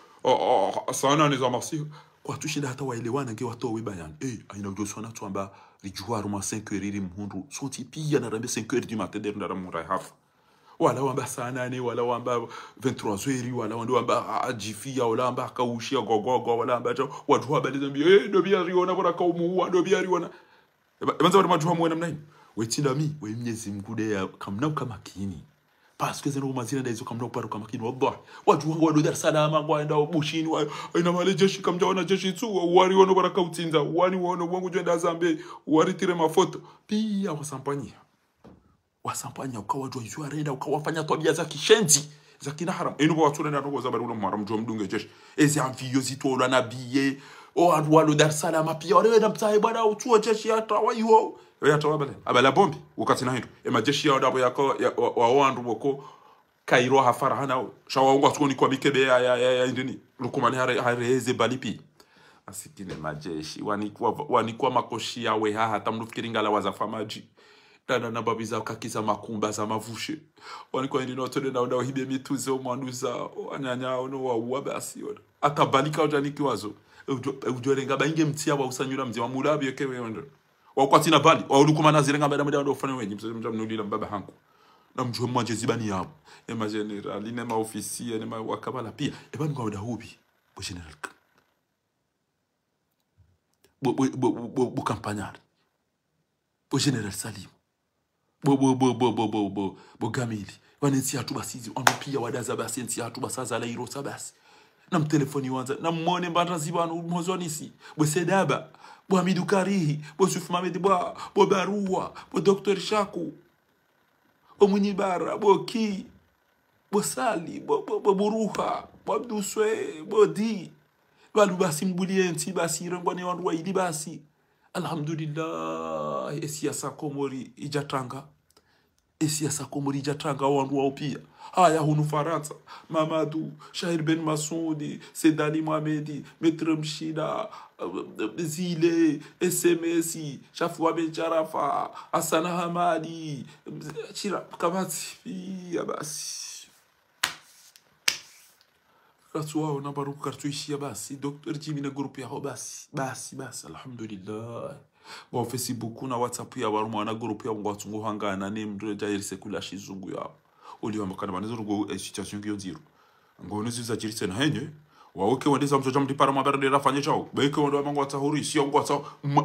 sana niza masiho. Kwa tushinda hata waelewana nge watowe bayan aina ujoswana tuamba rijuwaru ma 5h iri mhundu sonti pia na rambe 5h du matin der ndara murai hafa wala wamba sanane wala wamba 23h wala wamba ajifia wala wamba kaushia gogogo wala wamba watu habali zambi do bia riona bora kaumu do bia riona ebanza watu matu hamwe namna hii wetinda mi we mnyezi mkude ya kamna kama kini parce que zeno mazina ndaizo kamna uparo kama kini wallahi watu wangu wado Dar es Salaam ngwaenda bushini ina male jeshi kamja wana jeshi tu wari wono baraka utinza wani wono wangu jenda Zambia wari tire mafoto pia wasampanya ukawa jwa renda ukawafanya tabia za kishenzi za kinaharam eno watu renda ngo za bari maram jwa mdunge jeshi ezi amfio zitolo na biye o adwalo Dar es Salaam pia wale na mtahe bwana utuo jeshi hata waiwo yata wabale abala bombi wakati na hindu majeshi yao dabo yako wa wandu boko kairo hafara hana shawa ngo tukoni kwa bikebe ya indini lukumani hareze balipi asikine majeshi wanikuwa makoshi yawe hata mnufikiri ngala wazafa maji dana na babiza kakiza makumba za mavushe wanikuwa ndi notole na udawahibia mituze umwanuza wanyanya ono wa basi yoda atabalika ojaniki wazo ujorenga bainge mtia wa usanyura mzi wa mulabi yekewe yondo wakwatina bali waulukuma nazirenga mbada mbada ndo fanya wenye mnulila mbaba hangu na mjue mwanje zibani yabo ema general inema ofisier inema wakabala pia ebani kwa udahubi bo general bo campagnard bo general Salim bo Gamili wanensi hatu basizi wanupia wadaza basi ensi hatu basaza la hiro sabasi na mtelefoni wanza na mwone mbata zibanu mwazonisi bo Sedaba bo Hamidou Karihi bo Suf Mamedi bo Barua bo Dr. Shaku bo Munyibara bo Ki bo Sali bo Buruha bo Abdou Swe bo Di balu basi mbulienti basi rengwane wandu wa idi basi alhamdulillah esiasa komori ijatanga wandu wao pia haya hunu Faransa Mamadou Shahir Ben Masoudi Sedani Mohamedi Metre Mshida Zile SMS Shafwa Ben Charafa Hassan Hamadi Chira kabati ya basi Katuwa na baruku kartuishia basi Dr. Jimmy na grupu yao basi alhamdulillah wa Facebook na WhatsApp ya warumwa na grupu ya ngwatungu hangana ni mdwe jairi sekula shizungu yao uliwa makana banezo rugo situation kiyo nziru ngono ziza jirise na henye waweke wendeza mchoja mtipara mabara de rafanye chao beke wendo wa ngwata huri siyo ngwata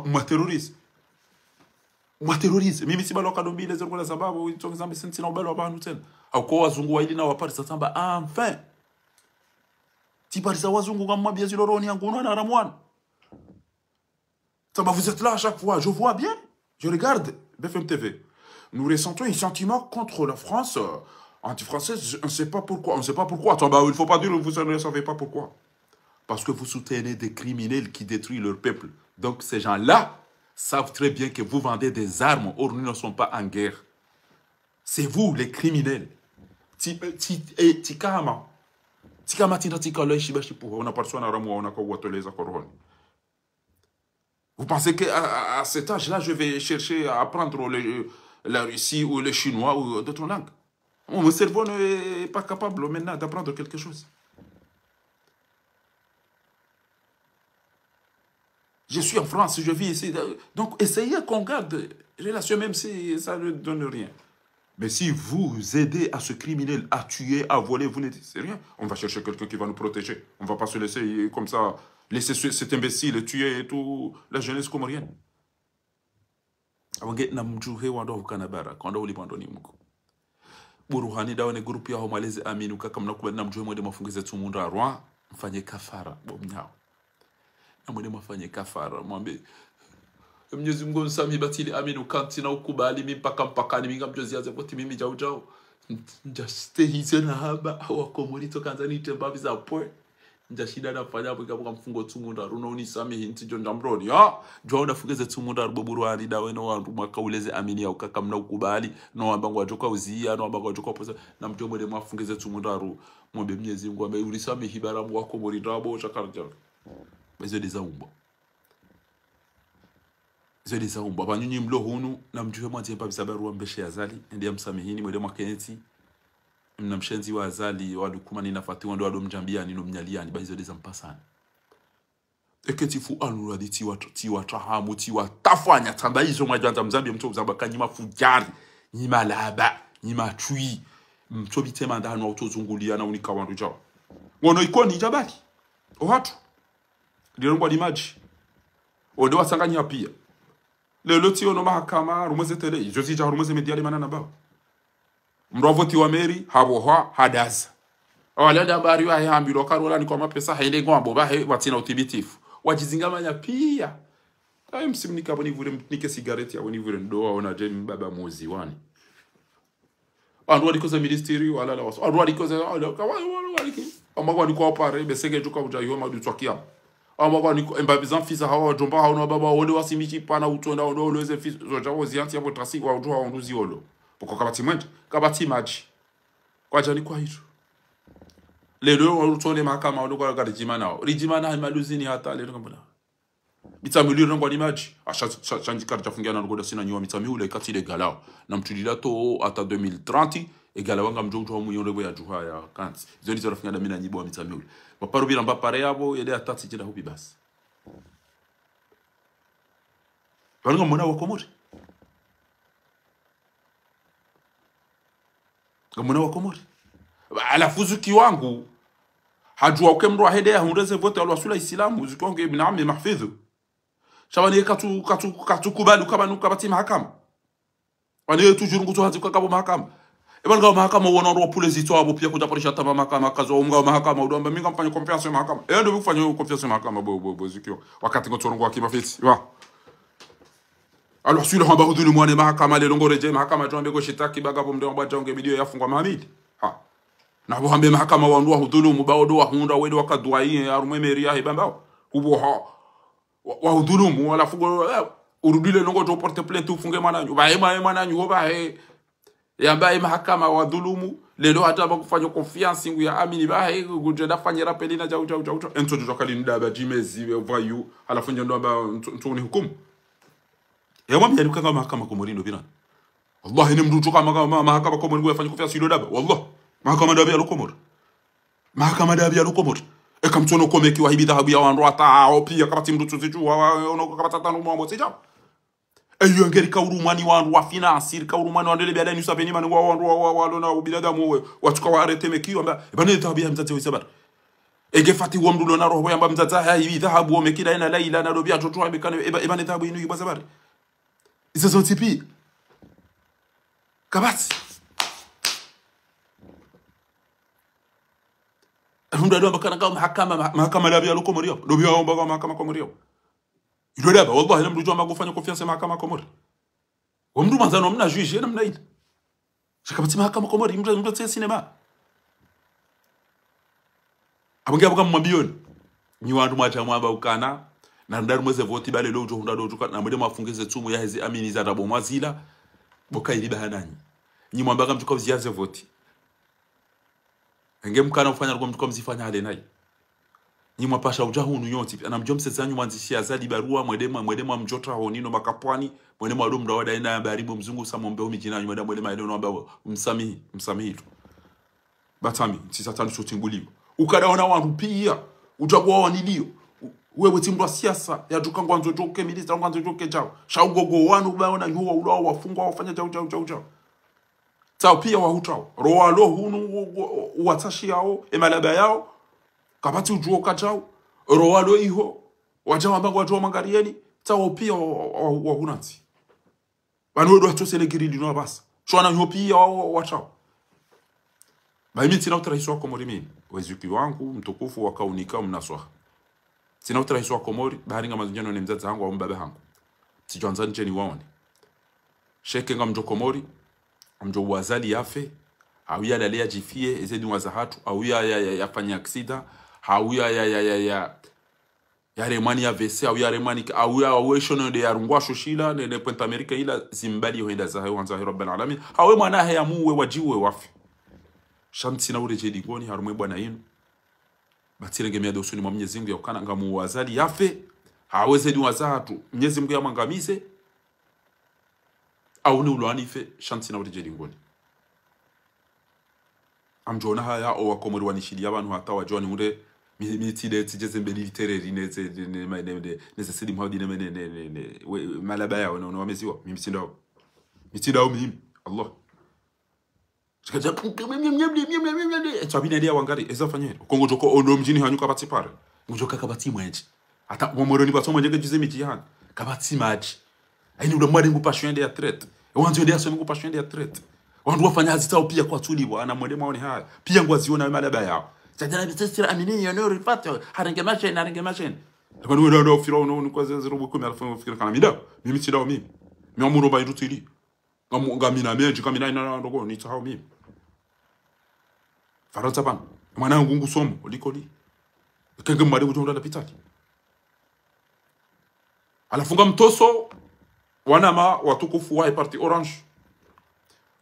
materroriste mimi sibalo kadombile zero kwa sababu itongiza mbisinti na ubalo abantu tena au kwa wazungu wa ili na wapari satamba enfin Tibarisa wazungu kama bien ziloroni yangu na ramwan. Ça va, vous êtes là à chaque fois, je vois bien, je regarde BFM TV. Nous ressentons un sentiment contre la France anti-française, on ne sait pas pourquoi, Attends, bah, il ne faut pas dire que vous ne savez pas pourquoi. Parce que vous soutenez des criminels qui détruisent leur peuple. Donc ces gens-là savent très bien que vous vendez des armes, or nous ne sommes pas en guerre. C'est vous les criminels. Tikama. Vous pensez qu'à cet âge-là, je vais chercher à apprendre la Russie ou le chinois ou d'autres langues? Mon cerveau n'est pas capable maintenant d'apprendre quelque chose. Je suis en France, je vis ici. Donc, essayez qu'on garde relation, même si ça ne donne rien. Mais si vous aidez à ce criminel à tuer, à voler, vous ne dites rien. On va chercher quelqu'un qui va nous protéger. On ne va pas se laisser comme ça, laisser cet imbécile tuer et tout la jeunesse comorienne. Awange na mjuhe wando hukanabara, kwanda ulipandoni mko. Buruhani dawa ne grupu ya homalezi aminu kaka mnakuwa na mjuhe mwede mafungize tumunda arwa, mfanye kafara, bomnyao. Na mwede mfanye kafara, mwambe, Mwenyezi Mungu nsami batili aminu kanti na ukubali mipaka mpakani minga mjozi yaze poti mimi jau njaste hizo na haba wakomorito kanzani tembabi za poe njashida na fanya hapo ikabuka mfungo tumunda runo unisami hinti jonda mbroni jwa unafugeze tumunda ruboburu ali dawe no wandu makauleze amini ya ukaka mna ukubali no ambango wajoka uzia no ambango wajoka posa na mtu mwede mwafungeze tumunda ru mwombe Mwenyezi Mungu ambaye ulisami hibara mwakomori rabo chakarja bezo deza umbo Zodi za umba banyunyi mlo hunu na mjuhe mwanzi mpa bisabaru mbeshe azali ndiye msamihini mwede mwakeneti mnamshenzi wa azali wadukuma ninafati wando wado mjambia nino mnyaliani ba zodi za mpasana eketifu anu radi tiwa tahamu tiwa tafanya tamba hizo mwajanja mzambia mto uzabaka nyima fujari nyima laba nyima chui mto bitema ndano autozungulia na unika wandu jao wono ikoni jabali ohatu lirongwa limaji ode wasanganya pia Lelo ti ono mahakama rumeze tele josi ja rumeze mediali manana ba mrovoti wa meri haboha hadaza wala da bari wa hambiro karola ni kwa mapesa haile ngombo ba he watina utibitifu wajizingamanya pia ayi msimnika boni vure nike cigarette ya boni vure ndo ona je baba mozi wani andu walikoza ministeri wala la waso andu walikoza waliki amago ni kwa pare besege juka ujayo madu twakia Amago ni embabizan fisa hawa jomba hawa baba wole wasimichi pana utonda ndo oleze fisa zoja wozianti ya botrasi kwa utoa onduzi olo poko kabati maji kwa jani kwa hicho lelo utone mahakama ndo kwa rijimana rijimana maluzini hata lelo kambona mitsamili rangwa ni maji chanjikara chafungia na ngoda sina nyua mitsamili katile galao na mtulila to ata 2030 egala wanga mjonjo wa muyonrebo ya juha ya kanti zoni zarafunga da mina nyibo wa mitsamili baparo bila mbapare yabo yede atati jina hubi basi wanga mwana wa Komori ngamona wa Komori alafu zuki wangu hajua ukemro hede ya hundeze vote alwasula islamu zuki wangu ibn ammi mahfidhu shabani katu kubalu kama nuka bati mahakama wani toujours nguzo hazi kwa kabo mahakama ebanga mahakama wona ro police to abo pia kujaporisha tama mahakama kazo umga mahakama udomba minga mfanye confiance mahakama ndio bifanye confiance mahakama bo zikio wakati ngotorongo akimafiti wa alwasula hamba hudhulu mwane mahakama le longoreje mahakama tuambe ko shitaki bagapo mdo mbaja onge bidio yafungwa Mahamidi ha na bo hambe mahakama wandu hudhulu mubaodo wa hunda wedo wakadwai arumwe meria hebambao kubo ha wa hudhulumu wala fugo urudile longo to porte plainte ufunge mananyu bae mananyu bae yambaye mahakama wa dhulumu lelo hata bakufanya confiance ngu ya amini bae kujenda fanya rappel na jau ento jokali ndaba jimezi vayu alafu njendo amba ntuni hukumu ya mwambia ni kanga mahakama Komori ndo bina wallahi ni mdu kama mahakama Komori ngo yafanya confiance ilo daba wallahi mahakama dabi ya Komori mahakama dabi ya Komori eka mtono komeki wa hibi dhahabu ya wandu ata pia kabati mdu tuzichu ono kabata tanu mwa moseja eyo ngeri ka urumani wandu wa finance ka urumani wandu le biada ni sabeni mani wa wandu wa lona ubinadamu watuka wa arete mekio amba bane dhahabu ya mzazi wisabar ege fati wa mdu lona roho yamba mzazi hibi dhahabu wa mekida ina laila na dobia toto abekane ebane dhahabu inu yibasabari isa zotipi kabati Hunda ndo bakana kama mahakama dabi ya Komori hapo. Ndio omba kama mahakama Komori hapo. Ndio daba wallahi na mdu joma kufanya confiance mahakama Komori. Wa mdu manzano mna juge na mna ile. Shikabati mahakama Komori mdu tse cinema. Abangia kama mabioni. Ni wandu mwacha mwamba ukana na ndaru mweze voti bale lojo hunda dojo na mwede mafungeze tumu ya hizi amini za rabo mwazila boka iliba hanani. Ni mwamba kama mtuko ziaze voti. Enge mkana ufanya rugwa mtuko mzifanya hale nai. Nyima pasha ujahunu yoti. Anamjomse zanyu mwanzishi azali barua mwedema mjota honino makapwani. Mwedema wadomu mdawada ina ya baribu mzungu samombe humi jina. Mwedema iliono wamba msamihi tu. Batami, sisa tanu chotinguliwa. Ukadaona wangu pia. Ujagwa wanilio. Wewe timbu wa siasa. Ya dukangu wanzo joke, milista wanzo joke jao. Shaugogo wanu ubaona yuwa ulawa wafungwa wafanya jao. Tao pia wahutao. Roa lo hunu watashi yao. Emalaba yao. Kapati ujuo kachao. Roa lo iho. Wajawa ambangu wajuo mangarieni. Tao pia wahunanti. Wanuwedo watosele girili no basa. Chwana yuo pia wachao. Baimiti tina utarahiswa Komori mimi. Wezuki wangu mtukufu wakaunika mnaswa. Tina utarahiswa Komori. Baharinga mazunjano ni mzazi hangu wa mbabe hangu. Tijuanza njeni waone. Sheke nga mjo Komori. Mjo wazali yafe. Hawia lalea jifie. Ezedi wazahatu. Hawia yafanya aksida. Hawia ya remani ya vese. Hawia remani. Hawia waweshono de ya rungwa shoshila. Nene Puente Amerika ila zimbali yohenda zahe wanzahe Rabbil Alamin. Hawe mwanahe ya muwe wajiwe wafi. Shanti na ureje digoni harumwe bwana yinu. Batire ngemea dosuni mwa Mwenyezi Mungu yakana ngamu wazali yafe. Haweze ni wazahatu. Mwenyezi Mungu ya mangamize. Au ni ulwanife shanti na ureje digoni. Amjona haya o Komori wanishili abantu hata wajoni ure mitide tijeze mbeli litereri neze sidi mhaudi ne malaba yao na wameziwa mitidao mimi Allah Chabine dia wangari ezafanye Kongo joko ondo mjini hanyuka bati pare ngojoka kabati mwenje ata momoroni bato mwenje gejize mitihani kabati maji aini ule mwade ngupashwende ya threat wanzo ndia so ngupashwende ya threat wandu wafanya hazitao pia kwa tuli bwana mwede maoni haya pia ngwaziona malaba yao tajana bitesira amini yono rifato harenge machine kwa ndo firo no kwa 0.10 fikira kana mida mimi tidao mimi miamuro ba irutili ngamina meje kamina ina ndoko ni tsao mimi Faransa pan mwana ngungu somo likoli kenge mwade kutonda la pitati alafunga mtoso wanama watukufu wa parti orange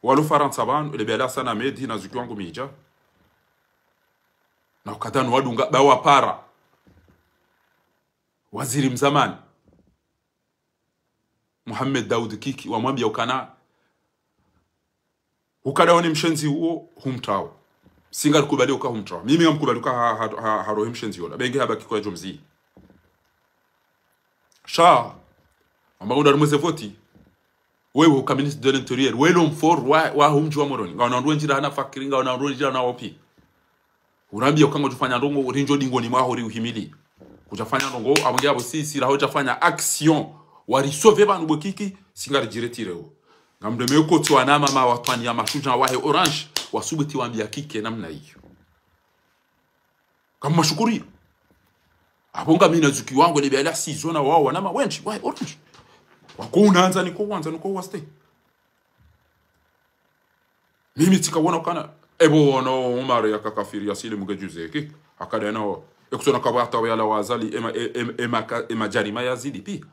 walo Faransa ban ile bela sana medi na zuki wangu mija na ukadano wadunga bawa para waziri mzamani Mohamed Daoud Kiki wamwambia ukada ni mshenzi huo humtao singa kubali humtao mimi ngamkubali haro mshenzi yola benge haba kiko jomzi sha ambao ndo mweze voti wewe ka ministre de l'intérieur wewe lomfor wa humjwa moroni ngana ndo njira hana fakiri ngana ndo njira na wapi urambia ukanga tufanya ndongo urinjo dingoni mwaho ri uhimili kujafanya ndongo abonge abo sisi raho tafanya action wari sauver banu bokiki singa retiré ho ngamdeme uko twana mama watwani ya mashuja wahe orange wasubuti wambia kike namna hiyo kama shukuri abonga mina zuki wangu ni bela sizona wao wanama wenchi wahe orange wako unaanza niko waste mimi tikabona kana ebo no umare ya kakafiri asili mugejuzeki akada no ekusona kabata wala wazali ema jarima yazidi pia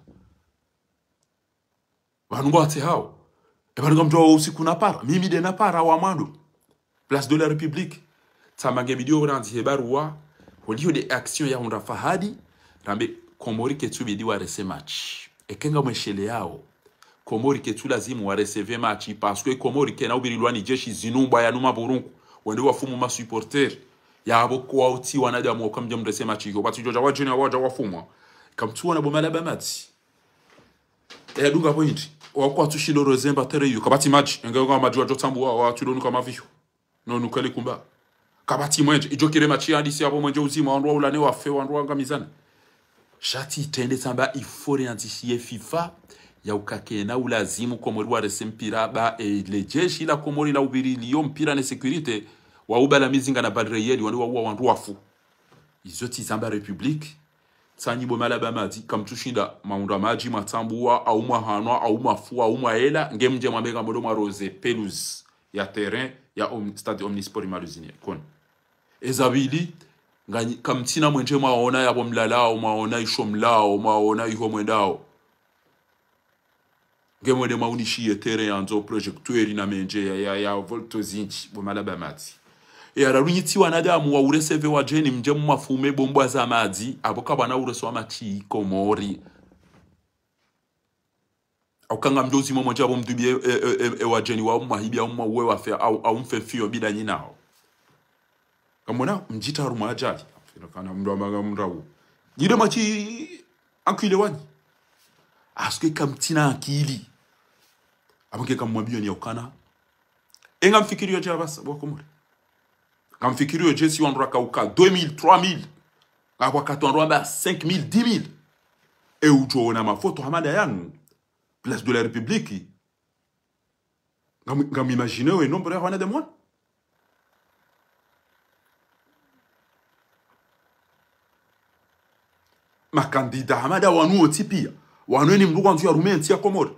banungo ate hao ebanungo mjo usiku na para mimi de na para wa mando place de la république tamange video randi hebarua holio de action ya honda fahadi rambe komori ketubidi wa rese match ekenga mweshele yao komori ketu lazimu wa receive match parce que komori kena ubirilwani jeshi zinumba ya numa burunku wende wafumu ma supporter ya abo kwa uti wanada mu kamje mrese match yo batu joja wajeni waja wafumwa kamtuona bomala bamati dunga point wakwa tushilo rozemba tere yu kabati match nganga majwa jotambu wa tulonu kama vio no nukale kumba kabati mwenje ijokire match ya disi abo mwenje uzima ndwa ulane wa fe ndwa ngamizana shati tende samba ifore antishie FIFA ya ukakena ulazimu komori wa resempira ba lejeshi la komori la ubiriliyo mpira na sécurité wa ubala mizinga na badreyeli wa wandu wafu izoti zamba republique tsanyi bomala bamadi kamtushinda maunda maji matambua au mahanwa au mafua au maela ngemje mwambega modo mwa rose pelouse ya terrain ya stade omnisport maluzini kon ezabili ngani kamtina mwenje maona yabo mlalao maona ishomlao maona iho mwendao ngemwede maunishie terrain anzo projecteur na menje ya voltozinchi bomala bamadi yararunyi wanadamu wa ureseve wa jeni mje mu mafume bombo za mazi aboka bana ureso amachi komori aukanga mdozi mo moja bo mdubie wa jeni wa mahibia umma we wa fe au mfefio bida nyinao kamona mjita ruma ajali kana mndo amaga mrawo nyide machi akile wani aske kamtina akili abonge kamwambio ni okana enga mfikirio jabasa bokomori kamfikirio jesi wandra kauka 2000 3000 akwa katwandwa ba 5000 10000 e ujo na mafoto hamada yanu place de la république ngam imaginer le nombre wana de moi makandida hamada wanu otipia wanu ni mrugo nzu ya rumenti ya komori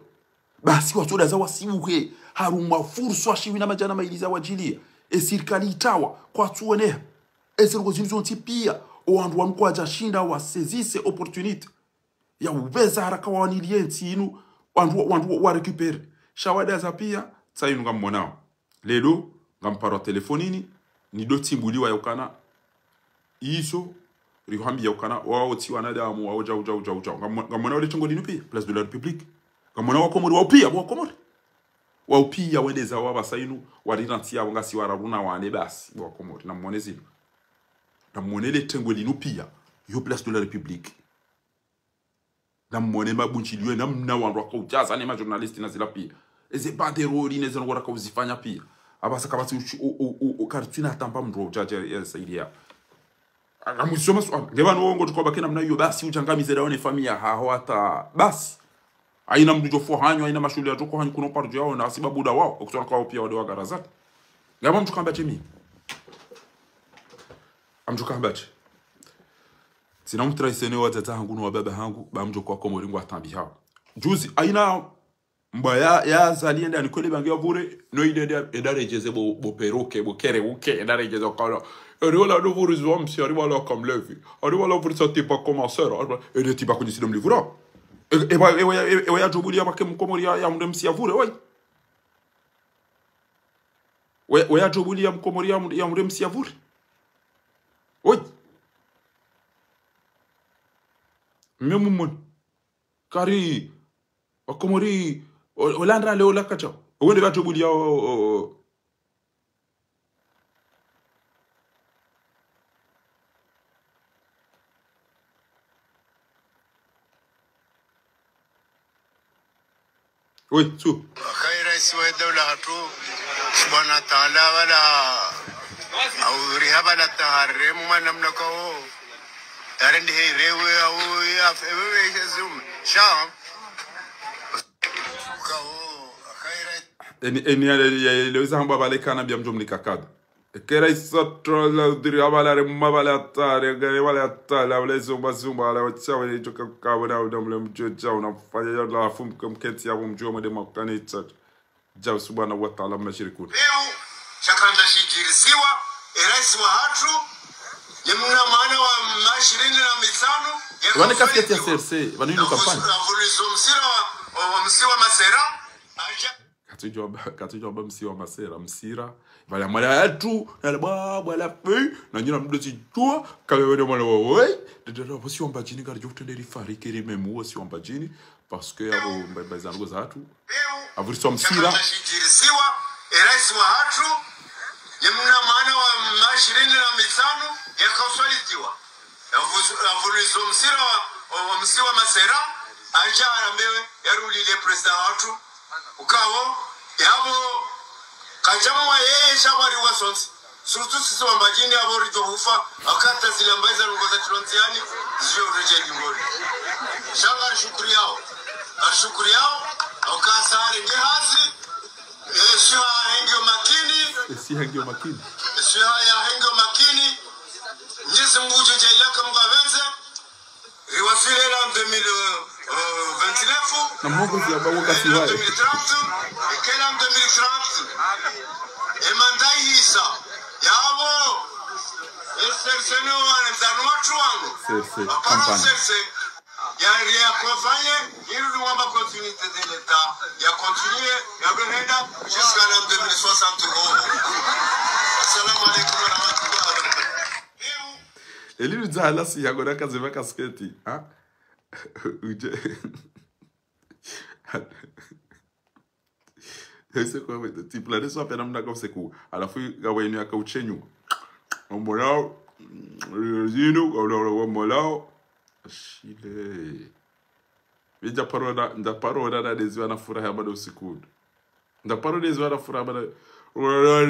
basi watoda za wasiuke haruma furso ashiwi na majana mailiza wajilia esirikali itawa kwa tuone esirgo zinzonti pia oandu wanko ajashinda wasezise opportunity ya ubeza haraka wanilienti inu wandu wa récupérer shawada za pia tsainu ngamonao lelo ngamparo telefonini ni do timbuliwa yokana iso rihambia yokana wao ti wanadamu wao uja ngamonao le chongo dinu pia place de la république ngamonao wakomori wao pia wakomori waupia wendeza waba sainu warirantia ngasi wararuna wane basi wakomori na monezino na monele tengwe linu pia yo place de la république na mone mabunchi liwe na mna wandu wako ujaza ne ma journalist na zila pia eze banderoli ne zeno wako uzifanya pia abasa kabati o kartuna tamba mndo ujaje ya saidia amusoma ngeba no ngo tukoba kena mna yo basi uchangamize daone familia haho hata basi aina mdujo fo hanyo aina mashule ya toko hanyo kuno parjo yao na sababu da wao okutona kwa pia wade wa garazati ngaba mtu kamba chemi amjo kamba che sina mtraisene wa tata hangu no baba hangu ba mjo kwa komori ngwa tambi hao juzi aina mbaya ya zalienda nikole bangi avure no ide edarejeze bo peroke bo kere uke edarejeze kala Arriva no vore zoom si arriva là comme levi arriva là pour ça t'es pas commenceur et de type pas connu le livre e ya jobulia make mkomori ya mdemsi avure we ya jobulia mkomori ya mdemsi avure memu mon kari wakomori Olanda leo la kacha wende bato bulia oui tu khair rais wa dawla hatu subhanahu wa ta'ala wala au rihaba la taharrem manamna ko tarende rewe au ya fewe jazum sham eni le zamba bale kana bia mjomli kakada kera isotro la diri abala re mabala atare gare wala atala wala zumba zumba la chawe ni joka kabona udamle mjoja unafanya la fum kumketi ya mjoma de makani chat jaw subhanahu wa ta'ala mashirikun leo shakanda shijirisiwa rais wa hatu yemuna maana wa 25 wana kasketi ya CRC wanini kampani msiwa masera katujua msiwa masera msira bala mala yatu na baba la pe na nyina mdo tijua kawe wende mala wewe de posi on bajini gar jofte de fari keri memu si on bajini parce que abo bazango zatu avuri so msira shijirisiwa rais wa hatu yemuna maana wa 25 yakasolitiwa avulizo msiwa masera anja arambewe yaruli le president watu ukawo yabo kanjamwa yeye shabari wasonsi surtout sisi wambajini abo rito hufa akata zilambaiza ngoza trontiani zio rejeli ngoli shanga shukuri yao akasare ngehazi sio hengio makini Nyezi mbujo jailaka mgavenze riwasile la 2029 na mungu ya bawo kasi wae 2030 ekela 2030 emandai hisa yabo esersene wana zanwa chuango kampani ya kufanya ili tuomba continuité de l'état ya continuer ya kwenda jusqu'à la 2060. Assalamu alaykum wa rahmatullahi wa barakatuh. Eli nzala si yagora kazeva kasketi ha uje ese kwa wewe tiplane swa pena mna kwa seku alafu gaweni akauchenyu omolao zino kwa molao shile vija paroda na deziwa na furaha bado usiku ndaparo deziwa na furaha bado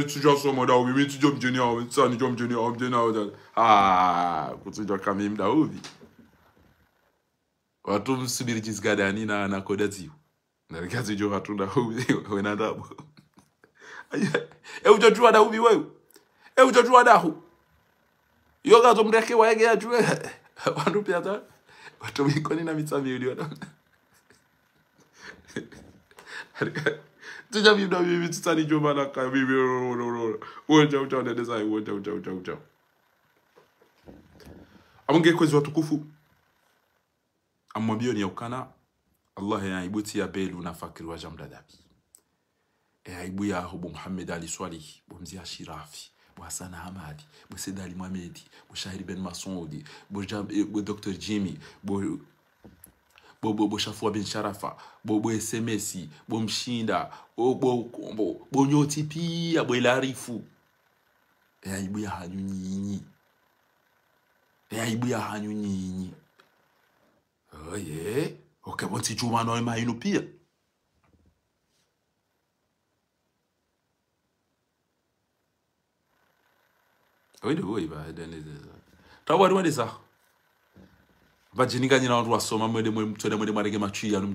tujua somo da ubi tujua mjeni au tsani tujua mjeni au kutujua kama mda ubi watu msubiri jizgadani na kodati na rikazi jo watu da ubi wena dabo ujojua da ubi wewe ujojua da hu yoga zomreke waege ajue watu pia ta watu mikoni na mitami uliona tuja bibda bibi tutani joma na ka bibi woja ucha na desai woja amunge kwezi watukufu amwambio ni ukana Allah ya ibuti ya belu na fakiri wa jamda dabi aibu ya hubu Muhammad Ali Swalih bomzi Shirafi Hassan Hamadi, bo Sedali Mohamedi, bo Shahiri Ben Masoudi, bo Dr. Jimmy, bo Shafua Ben Sharafa, bo SMS, bo Mshinda, bo Nyoti pia, bo Ilarifu. Aibu ya hanyu nyinyi. Oh yeah. Okay, bo tijuma no mayinu pia. Oi ba dene tawa rwande sa bajininga nyina watu wasoma mwede mwede marege machi anu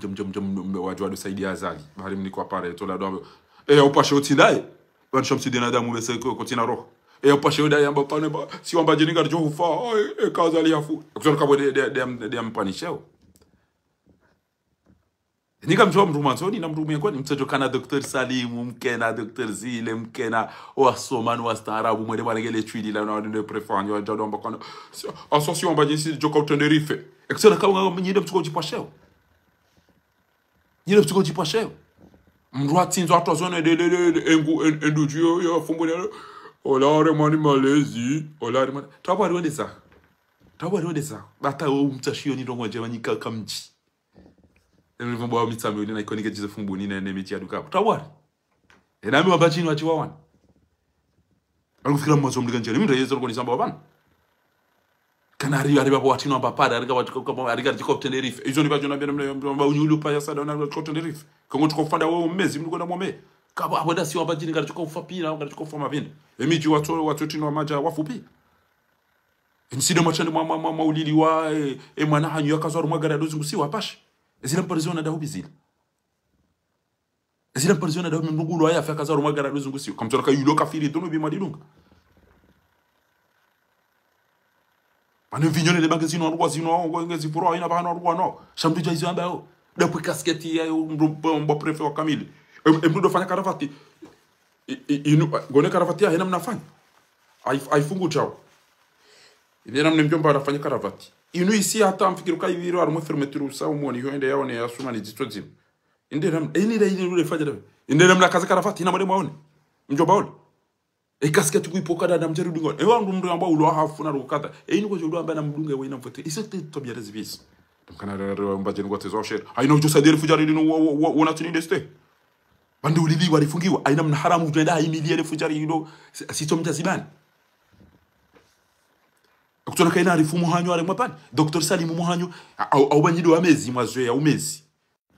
wajwa do saidi azali bali mniko pare to la do upashe utindaye bansho mtidena damu bese ko tina roho upashe uda yamba pane ba si wamba jininga jo ufa kazali afu kutoka kabo de mpanisho nika mjua mrumanzoni na mrumia kwa ni mtoto kana Dr. Salimu mkena Dr. Zile mkena wasomani wastaarabu mwede marege chwili la na de prefanyo ajado amba kana association bajinsi joka utenderife ekisema kama nyinde mtuko jipasheo nyinde mtuko jipasheo mrwati nzo atozone de endu ya fungola olare mani malezi olare mani tabari wende sa bata mtashio ni rongo jema nyika kamji Nilivomba wa mitsambe ni na ikonike jize fumbu ni na mechi ya duka. Tawari. Nami wabachini wachiwa wana. Alikufikira mwazo mliga njani. Mnda yezo rukoni samba wabana. Kana ariba watino ambapada. Ariga jiko Tenerife. Izo ni bajo na bina mba unyulu pa ya sada. Una jiko Tenerife. Kongo tuko fanda wao mezi. Mnuko na mwame. Kaba abweda si wabachini. Gara tuko ufapira. Gara tuko ufama vini. Emiji watu tino wa maja wafupi. Nside machande maulili wa. Mwana hanyu ya kazo rumagara dozi ngusi wapashi. Zila mpariziona da hubizila. Zila mpariziona da mnungulo haya afya kaza rumagara dozi ngusi. Kamtola ka yulo kafiri tono bi madilunga. Mane vinyone le magazine on zino ngezi furo ina bana on no. Shamtu jaizo amba o. Depuis casquette ya mbo préfet wa Kamili. Mdo fanya karavati. Inu gone karavati ya hena mnafanya. Aifungu chao. Ndio mnimjomba anafanya karavati. Inu isi hata mfikiruka hiviro arumu fermeture usao mwani hoende yao ne asuma ni jito zimu. Indi ule fanya dawe. Indi namna kaza karavati ina mwade mwaone. Mjomba ole. Kasket kuipoka da mjeru dingo. Ewa mdu ambao ulo hafu na rukata. Inu kwa julu ambaye na mdunga wewe inamfuate. Isete tobia rezivisi. Mkana mbaje ngo tezo shed. Aina ujo sadiri fujari dinu wona tuni deste. Bandu ulili walifungiwa. Aina mna haramu utaenda haimilia fujari hilo sitomja zibani. Kutoka kaina arifu muhanyo ale mwapani. Dr. Salim muhanyo au banyido amezi mwazo ya umezi.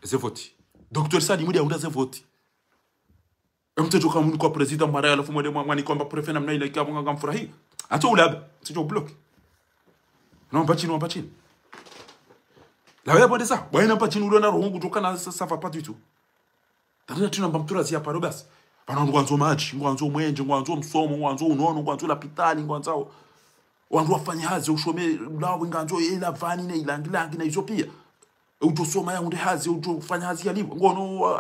Zevoti. Dr. Salim mudia unda zevoti. Mtejo kama mko president mara alafu mwende mwani kwamba prefet namna ile kama nganga mfurahi. Acha ulaba, sio block. No mpachini. La wewe bonde sa, bwana mpachini uliona roho kutoka na safa patu tu. Tana tuna mbamtura zia paro basi. Bana ngwanzo maji, ngwanzo mwenje, ngwanzo msomo, ngwanzo unono, ngwanzo la pitali, ngwanzo wandu wafanya hazi ushome lawo nganzo ila vani na ilangilangi na Ethiopia. Utosoma ya unde hazi utofanya hazi ya libo. Ngono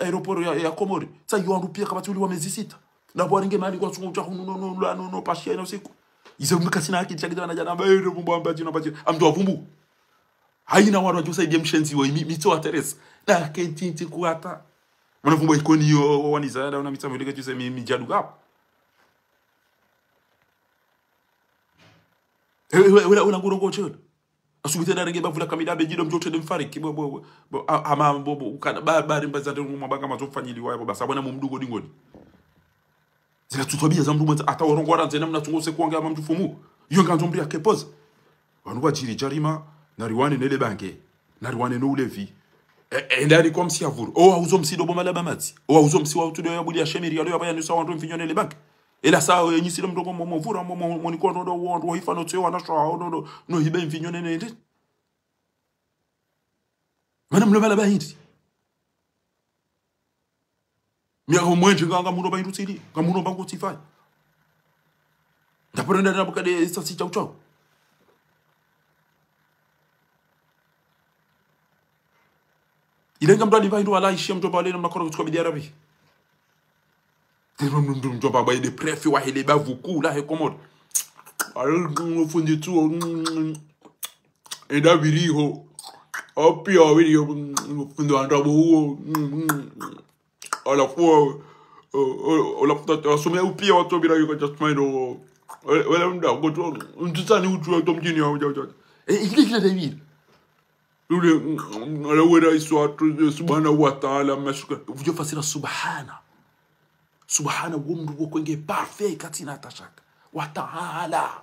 aeroport ya Komori. Sasa yuandu pia kama tuli wa miezi 6. Na bwaringe mali kwa sungu chaku no pashia ina usiku. Izo mkasina haki chakida na jana mbele bumbu ambaji na baji. Amdo avumbu. Haina watu wajosaidia mshenzi wa mito wa Teresa. Na kentinti kuata. Mwanavumbu ikoni yo wanizaada una mitamo ile kise mijadu gap. Wala ngurongo chelo. Asubite na renge bavula kamida bejido mjote de mfariki bo ama bo kana bari mbazande mabanga mazofanyili wayo basa bwana mumdugo dingoni. Zila tutobia za mdumo ata warongora nzena mna tungose kuanga ama mtufumu. Yo nganzo mbri akepoza. Wanu wajiri jarima na riwane nele banke. Na riwane no ulevi. Ndari kwa msi avuru. O auzo msi dobo malaba mati. O auzo msi wa utudo ya budi ya shemiri ya leo bayanu sawa ndo mfinyone le banke. Ela sawa yenyisi lo mdogo mvura monikondo do wondo hifa no tsewa na shwa no hibe mfinyone ne. Mana mlobala bahindi. Mia mwenje nganga muno ba indusiri, ngamuno bango tifai. Ndaporenda na bukade sasi chau chau. Ilenga mdali ba indu ala ishia mjomba wale na mnakoro kuchukua bidi arabi. Tero mjomba ba ide prefi wa hele ba vuku la he komod. Algo fundi tu eda biriho. Opia video fundo andabo huo ala futa asomea upia watu bila yuko just mind wala mda goto mtani utu to mjini hao jaja ile kila David ule ala wera iswatu subhanahu wa ta'ala mashuka vyo fasira subhana gumdu kwenge parfait katina tashaka wa ta'ala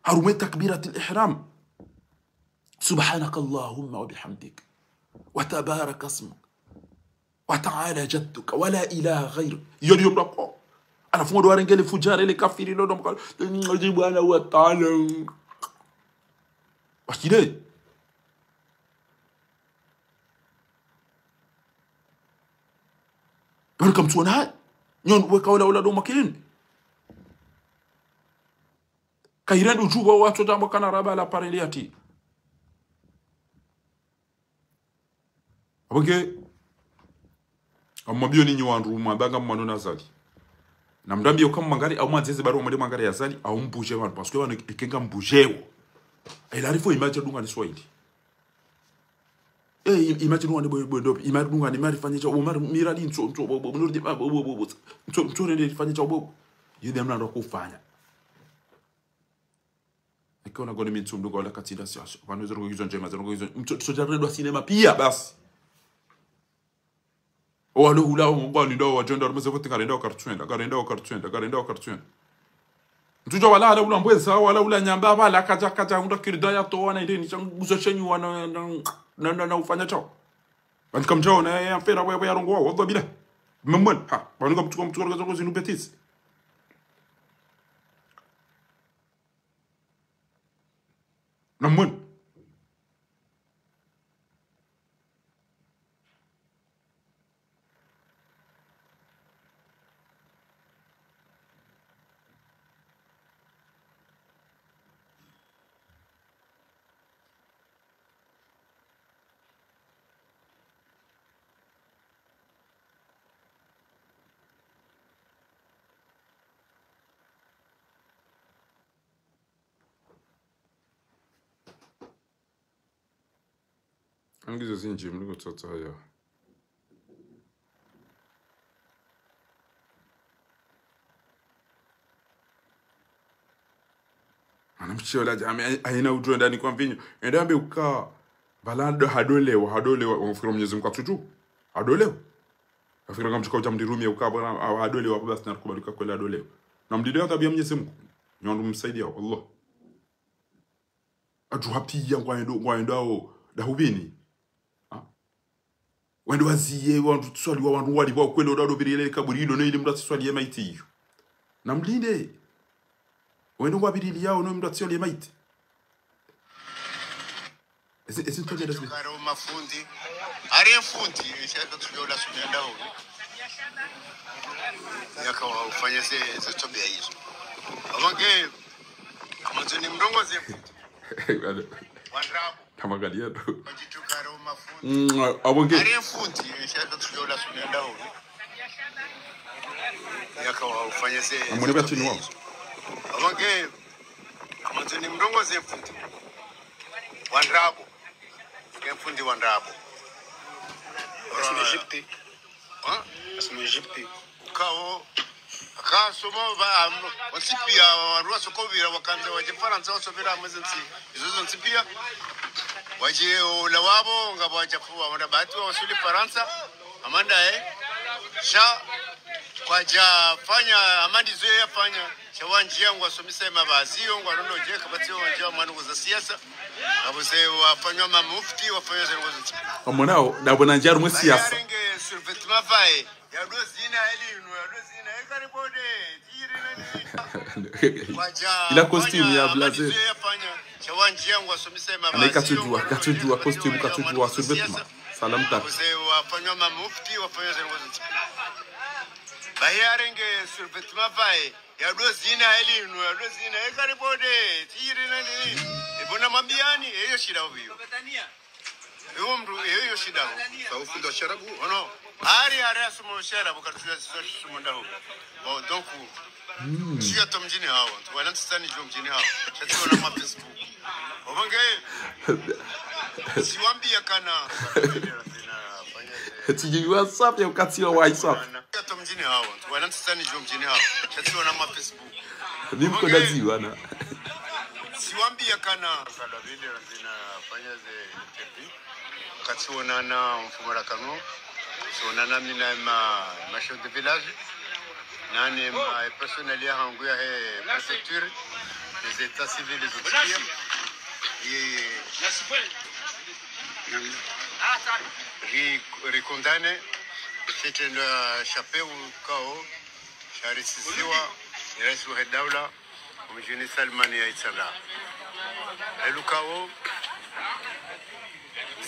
harume takbirat al-ihram سبحانك اللهم وبحمدك وتبارك اسمك وتعالى جدك ولا إله غيرك يوم رقم أنا فمود وارنجل فجار اللي كافرين لهم قال نجيب أنا وتعالى وكذا بركم سونا نيون وكولا ولا دوم كيرين كيرين وجوبا واتو دام كان رابع لا باريلياتي Abonge amwambio ninyi wandu mwabanga mmano nazali. Na mdambio kama mangari au mwanzeze baro mwende mangari yazali au mbuje wandu parce que wana ikenga mbujewo. Ila rifo imagine dunga ni Swahili. Imagine wana bodo imagine dunga ni mari fanyisha umar mirali nto bonurdi nto nto nende fanyisha bobo. Yede amna ndo kufanya. Ikaona goni mitumdu kwa la katinda siasa. Pano zero hizo njema zero hizo. Msoja redo cinema pia basi. Walo hula ngwani ndo wajenda rumeze kote kalenda kartwenda. Mtujo wala ula mbweza wala ula nyamba wala kaja unda kiridaya to wana ndeni changuzo chenyu wana na ufanya chao. Bandika mjao na ya mpera wewe ya rongo wao bila. Mmon ha bandika mtuko zero zinu betis. Namun angizo zinji mliko tsotsa ya anamchiola jami aina udro ndani kwa mvinyo endambe uka balado hadolewa wafikira Mwenyezi Mungu atutu hadolewa afikira kama mchukao jamdirumi uka bwana hadolewa basi na kubalika kweli hadolewa na mdido tabia Mwenyezi Mungu nyondo msaidia Allah atu happy ya ngwaendo dahubini wendo waziye wantu tswali wa wantu wali wa kwelo dado birele kaburido no ile mdati swali maiti na mlinde wendo wabirili yao no mdati swali maiti ese ntoje dasme karo mafundi ari mfundi ishaka tujola sunenda ho yaka ufanye ze tobia hizo abange amazoni mrongo ze wandrabo kama galiado bajitukaro mafundi abonge ari mfundi ishaka tujola sunenda ho yaka ufanye ze amone batuni wao abange amazoni mrongo ze mfundi wandrabo mfundi wandrabo asme Egypte asme Egypte kao akasoma ba wasipia warua sokobira wakanza waje Faransa wasobira mwezensi izozo nsipia waje olawabo ngabo wajafuwa wanda bahati wasuli Faransa amanda sha kwaja fanya amandi zoe yafanya shawanji yangu wasomisa mabazio ngwarono je kabatio wanja manu za siasa abose wafanywa mamufti wafanywa zengozo omonao ndabona njaru mu siasa yarenge survêtement vai ya dozina elinu ya dozina ekaribode tiri ila costume ya blazer yafanya shawanji yangu wasomisa mabazio anaika tujua costume katujua survêtement salam ta abose wafanywa mamufti wafanywa zengozo bayarenge survêtement vai ya dozina elinu ya dozina ekaribode tiri nani ibona mabiani eyo shida huyo eyo mru eyo shida saufundo sharabu ono ari asumo sharabu katuya sumo ndaho bo donc sio tomjini hawa wanataka jo mjini hawa chati na Facebook obonge siwambia kana tiji WhatsApp ya ukati wa WhatsApp to mjini hawa wanataka jo mjini hawa chati na Facebook nimko daziwa na siwambia kana kada video zinafanya ze interview katsiona na mfumara kanu sonana mina ma chef de village nani ma personnel ya hangu ya préfecture les états civils les autres et ricondane c'était le chapeu kao charisiwa rais wa dawla mjini Salmani ya Itala elukao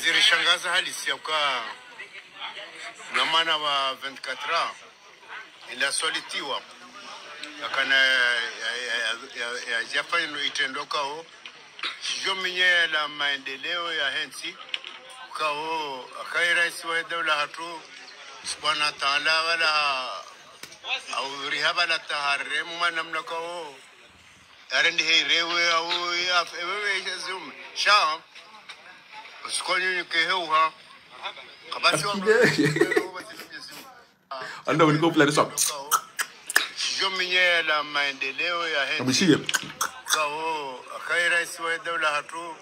zirishangaza halisi ya kwa na maana wa 24 ila solitiwa yakana ya jafanya itendokao sio mwenye la maendeleo ya hensi kao akaira siwa dawla hatu subhana taala wala au rihaba la taharremu manamna kao arende rewe au wewe jazum sha usikoni keheuha kabasi wangu anda uliko plan shop sio mwenye la maendeleo ya hensi mshie ukao akai rais wa dawla hatu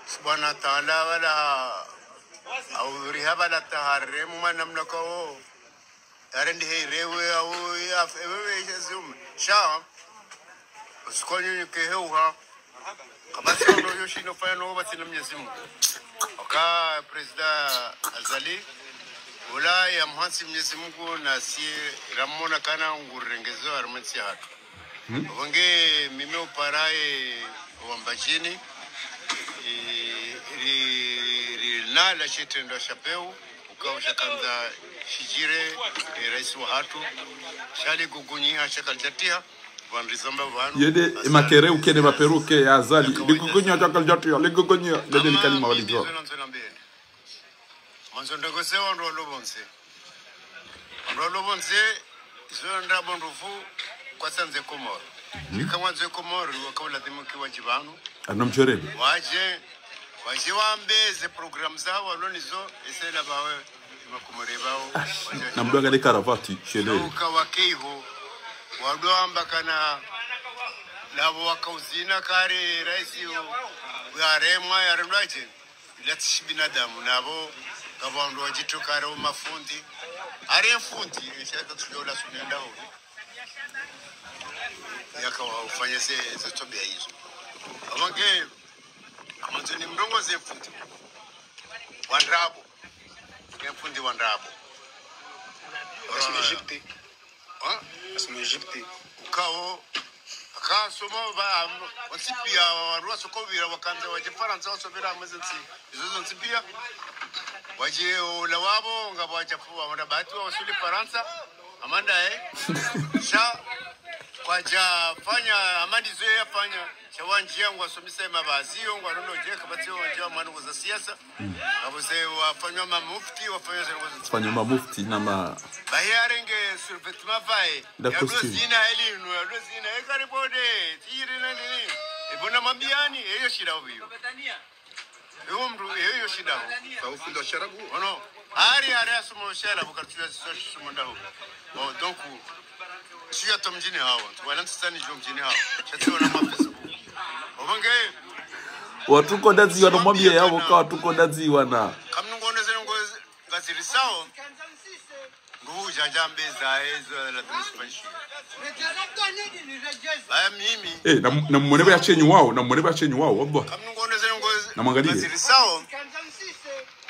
subhana ta'ala wala au rihaba la taharre mwana mnakao arendi hei rewe au ya wewe jazum sha usikonyo keheuha kabasi ono yoshi no fano bati na Mwenyezi Mungu aka president Azali wala ya mhansi Mwenyezi Mungu na si ramona kana ngurengezo armensi hatu wange mimi uparae wambajini na la chitendo chapeu ukaosha kanza shijire rais wa hatu shali gugunyiha chakaljatia wanrizamba wanu yede makere ukene maperuke ya Azali ligugunya chakaljatia ligugunya lede ni kalima walijua manzo ndogose wando lobonse zonda bondufu kwa sanze komoro nikamwanze komoro wakaula dhimuki wajibanu anamcherebe waje wambeze program zao walonizo esela bawe makomore bao na mdoga de karavati shele ukawakeiho wadwamba kana nabo wakauzina kare rais yaremwa yaremwaje lati binadamu nabo gabandu wajitukare mafundi are mfundi ishaka tujola sunenda ho yakawa ufanye ze tobia hizo abange amanzo ni mrongo ze mfundi wandrabo mfundi wandrabo asmo Egypte ukao akasoma ba wasipia warua sokobira wakanza waje Faransa wasobira mwezensi izo nsipia waje lawabo ngabo wajafuwa wanabati wasuli Faransa amanda sha kwaja fanya amandi zoe yafanya shawanji yangu wasomisa mabazio ngwarono je kabatio wanje manu za siasa abose wafanywa mamufti wafanywa mamufti na ma bayarenge survetement vae yadozina elinu yadozina ekaribode tiri nani ebona mambiani eyo shira obiyo eyo mru eyo shida kaufundo sharabu ono ari asumo shara bukatuya somo ndaho donc Sio tomjini hawa, wanansani jomjini hawa. Chatuwa na Facebook. Obange watuko ndazi wanomwambia yao kwa watuko ndazi wana. Kamnungone zengo gazirisao. Nguvu jajambe zaezo la tunispanshi. Baya mimi. Na mwenebe ya chenyu wao, wabwa. Kamnungone zengo gazirisao.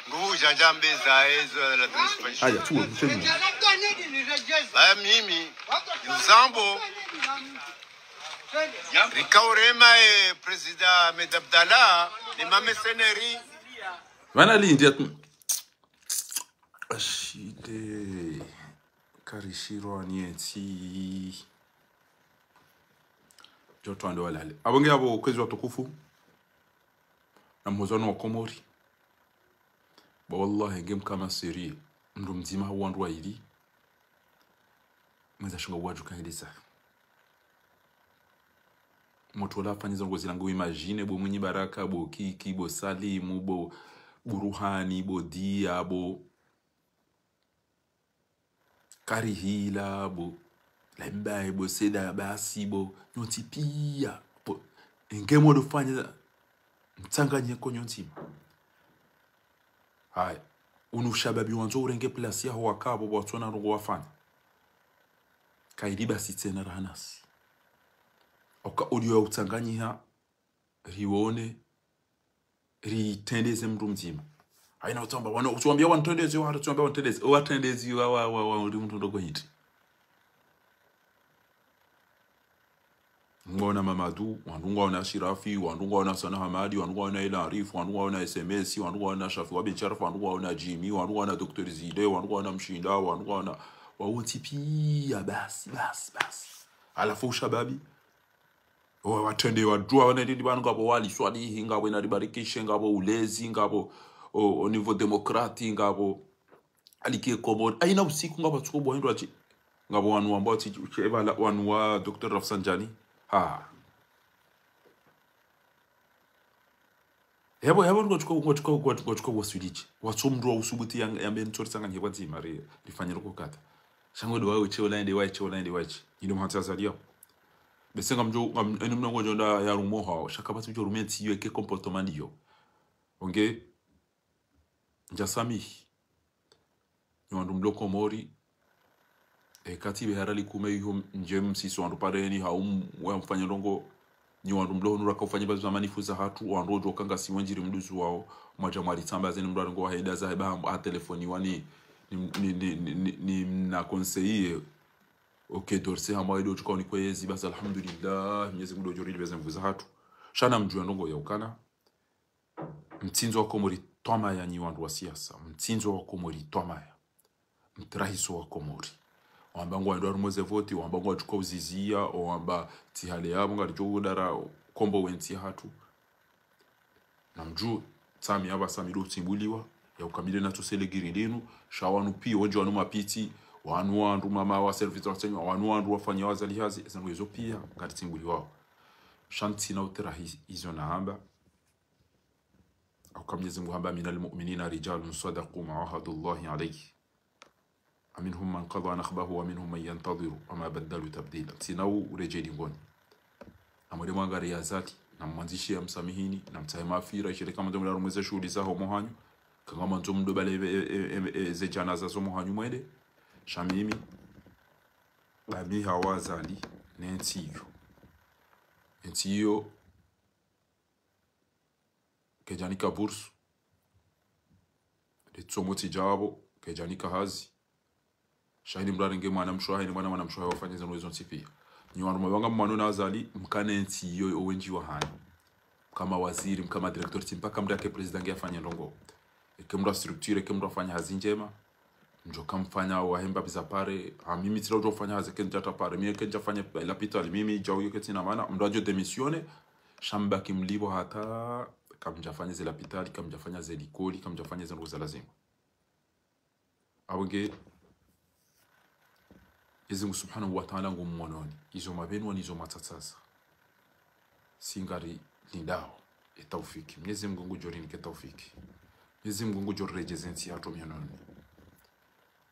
Nguvu jajambe zaezo la tunispanshi. Haya, tuwe chenyu. Baya mimi. Zambo Rikaurema president Ahmed Abdallah ni mame seneri wana lindia tu ashide karishiro anieti joto ando walale abonge abo kwezi watukufu na mhozono wa Komori ba wallahi game kama siri ndo mzima wandu wa ili mweza shunga waju kangelisa moto la fanyiza ngozi langu imagine bo mwenye baraka bo kiki bo salimu bo buruhani bo dia bo karihila bo lembai bo seda basi bo nyotipia bo ngemo do fanya mtanganye ko nyontima hai unushababi wanzo urenge place ya wakabo bo tsona ngo wafanya kairiba sitena rahanasi oka audio utanganyiha rione ritendeze mndu mzima haina utamba wana utuambia wantendeze watu tuambia wantendeze watendezi wa uri mndu ndogo hiti ngona Mamadu wandunga wana Shirafi wandunga wana Sana Hamadi wandunga wana Ila Arif wandunga wana SMS wandunga wana Shafi wa Bincharaf wandunga wana Jimmy wandunga wana Dr. Zide wandunga wana Mshinda wandunga wana wawotipia basi alafu ushababi watende wadua wanendidi banu ngabo wali swali ngabo inaribarikishe ngabo ulezi ngabo au niveau démocrate ngabo alikie Komori aina usiku ngabo tuko ndo achi ngabo wanu ambao cheva wanu wa Dr. Rafsanjani Hebo ngochukwa waswilichi watsomru wa usubuti yambe ntoritsanga ngekwanzi mari rifanyira kokata shango do wawe cheolainde wachi ndo mhatsa zalia besenga mjo enu mnango jonda ya rumo hao shaka batu jo rumenti yo ke comportement yo onge njasami nyandu mloko mori kati be harali kume yo njem siso andu pareni haum wa mfanya ndongo nyandu mlo nura ka ufanya bazu zamani fuza hatu wandu jo kanga si wanjiri mduzu wao mwaja mwali tamba zeni mdo ngo haida za heba a telefoni wani ni na conseiller okay dorse hama ido tukoni kwezi basi alhamdulillah Mwenyezi Mungu jori libeze mvuza hatu shana mjua ndongo ya ukana mtinzo wa komori toma ya nyiwandu wa siasa mtinzo wa komori toma ya mtrahiso wa komori wamba ngo ndo rumoze voti wamba ngo tukwa uzizia wamba tihale yabo ngari jo dara kombo wenti hatu na mjua tsami aba samiru timbuliwa ya ukamile na tosele giridenu shawanu pi onjo wanu mapiti wanu wandu mama wa service wasenyo wanu wandu wafanya wazali hazi zangu hizo pia ngati timbuli wao shanti na utera hizo na hamba au Mwenyezi Mungu hamba minal mu'minina rijalun sadaqu ma ahadullahi alayhi aminhum man qada nakhbahu wa minhum man yantadhiru wama badalu tabdila tinau urejeli ngoni amuri mwangari ya zati na mwanzishi ya msamihini na mtahema afira shirika mdomo la rumweze shughuli zao mohanyu kama mwanzo mdo bale ze janaza zo mohanyu mwede shamimi babi hawazali nentiyo kejanika bursu litsomoti jabo kejanika hazi shahidi mdarenge mwana mshwahi ni mwana mshwahi wafanye zano hizo nsipia ni wanu mwanga mwanu na azali mkane nentiyo owenji wa hani kama waziri mkama director timpaka mdake president afanye ndongo ekemra structure ekemra fanya hazi njema njo kamfanya wahemba bizapare mimi tira ujo fanya hazi kenja tapare mimi kenja fanya lapitali mimi jao yoke tina maana mdajo demisione shamba kimlibo hata kamjafanya zile lapitali kamjafanya zile likoli kamjafanya zile ngoza lazima awenge Mwenyezi Subhanahu wa Ta'ala ngummononi izo mabenu nizo matsatsaza singari lindao etawfiki Mwenyezi Mungu jorini ke tawfiki Mwenyezi Mungu jorejeze nti atomyanoni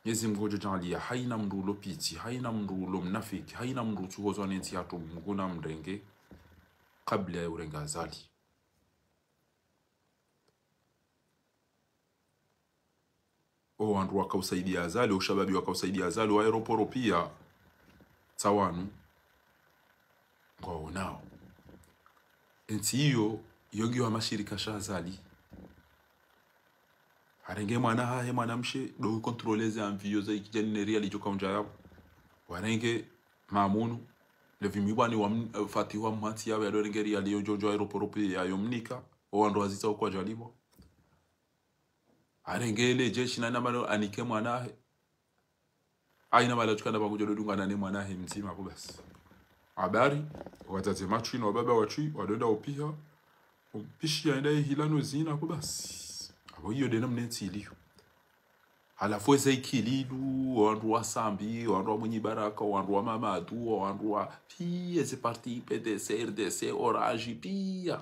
Mwenyezi Mungu jojalia haina mndulo piti haina mndulo mnafiki haina mndu tuhozo nti atom na mrenge kabla ya urenga azali o wandu wakausaidia azali ushababi wakausaidia azali wa aeroporo pia tawanu kwa nao enti hiyo yongi wa mashirika shazali harenge mwana hahe mwanamshe do kontroleze amvio za ikijani real ijoka unja yabo warenge mamunu levimibani wa fatiwa mhati yawe adorenge real yojojo aeroporo pia yomnika o wandu wazita kwa jalibo arengele jeshi na namalo anike mwanahe aina mala tukana bakujo dodunga na ne mwanahe mzima ko basi habari watate machi na baba wachi wadonda opia umpishi aenda hilano zina ko basi abo hiyo dena mneti iliyo halafu ese ikililu wandu wasambi wandu mwenye baraka wandu wa mama adu wandu wa pia c'est parti PDC RDC Orange pia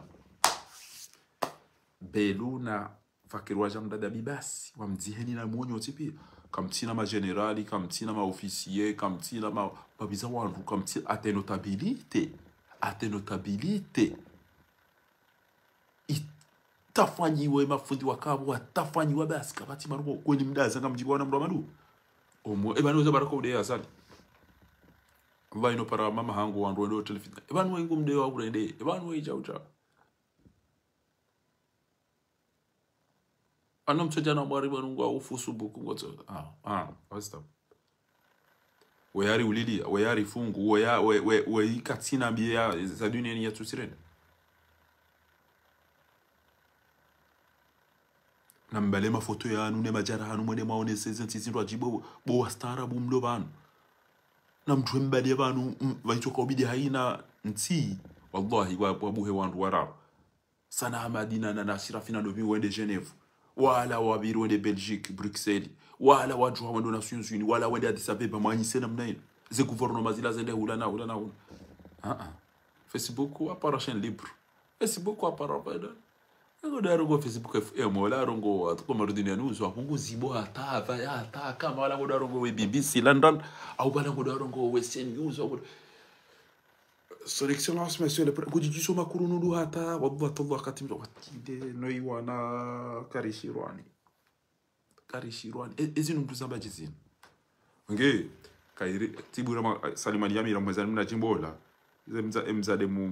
beluna fakirwa jamda dabi basi wamziheni na mwonyo tipi kamtina ma generali kamtina ma officier kamtina ma babiza wandu kamtina atenotabilite itafanyiwe mafundi wakabo atafanyiwe basi kabati maruko kweni mdaza ngamjibu wana mdo madu omo ebano za barako ude asali vaino para mama hangu wandu ndo telefita ebano wengu mde wa kurende ebano weja ucha anam chajana mwari barungu au fusubuku ngoto wasta weyari ulilia weyari fungu we katina bia za dunia ni ya tusirene na mbale mafoto ya anu ne majara hanu mwene maone sezi ntizindu ajibo bo wastarabu mlo banu na mtuwe mbale banu vaichoka ubidi haina nti wallahi wabuhe wandu warao sana hamadina na nasirafina dobi wende Genève wala wabiru wende Belgique Bruxelles wala wajua wende Nations Unies wala wende Addis Abeba mwanyise na mnaina ze gouvernement zila zende hulana Facebook apara chaîne libre Facebook apara peda ngo darongo Facebook FM wala rongo atko marudini anuzo akungu zibo hata kama wala ngo darongo we BBC London au bala ngo darongo Western News au son excellence monsieur le président soma kurunu hata wadwa katim wakide noiwana karishirwani ezinu mtuzamba jizini nge kairi tibura salimani yamira mwezani mna jimbola mzade mu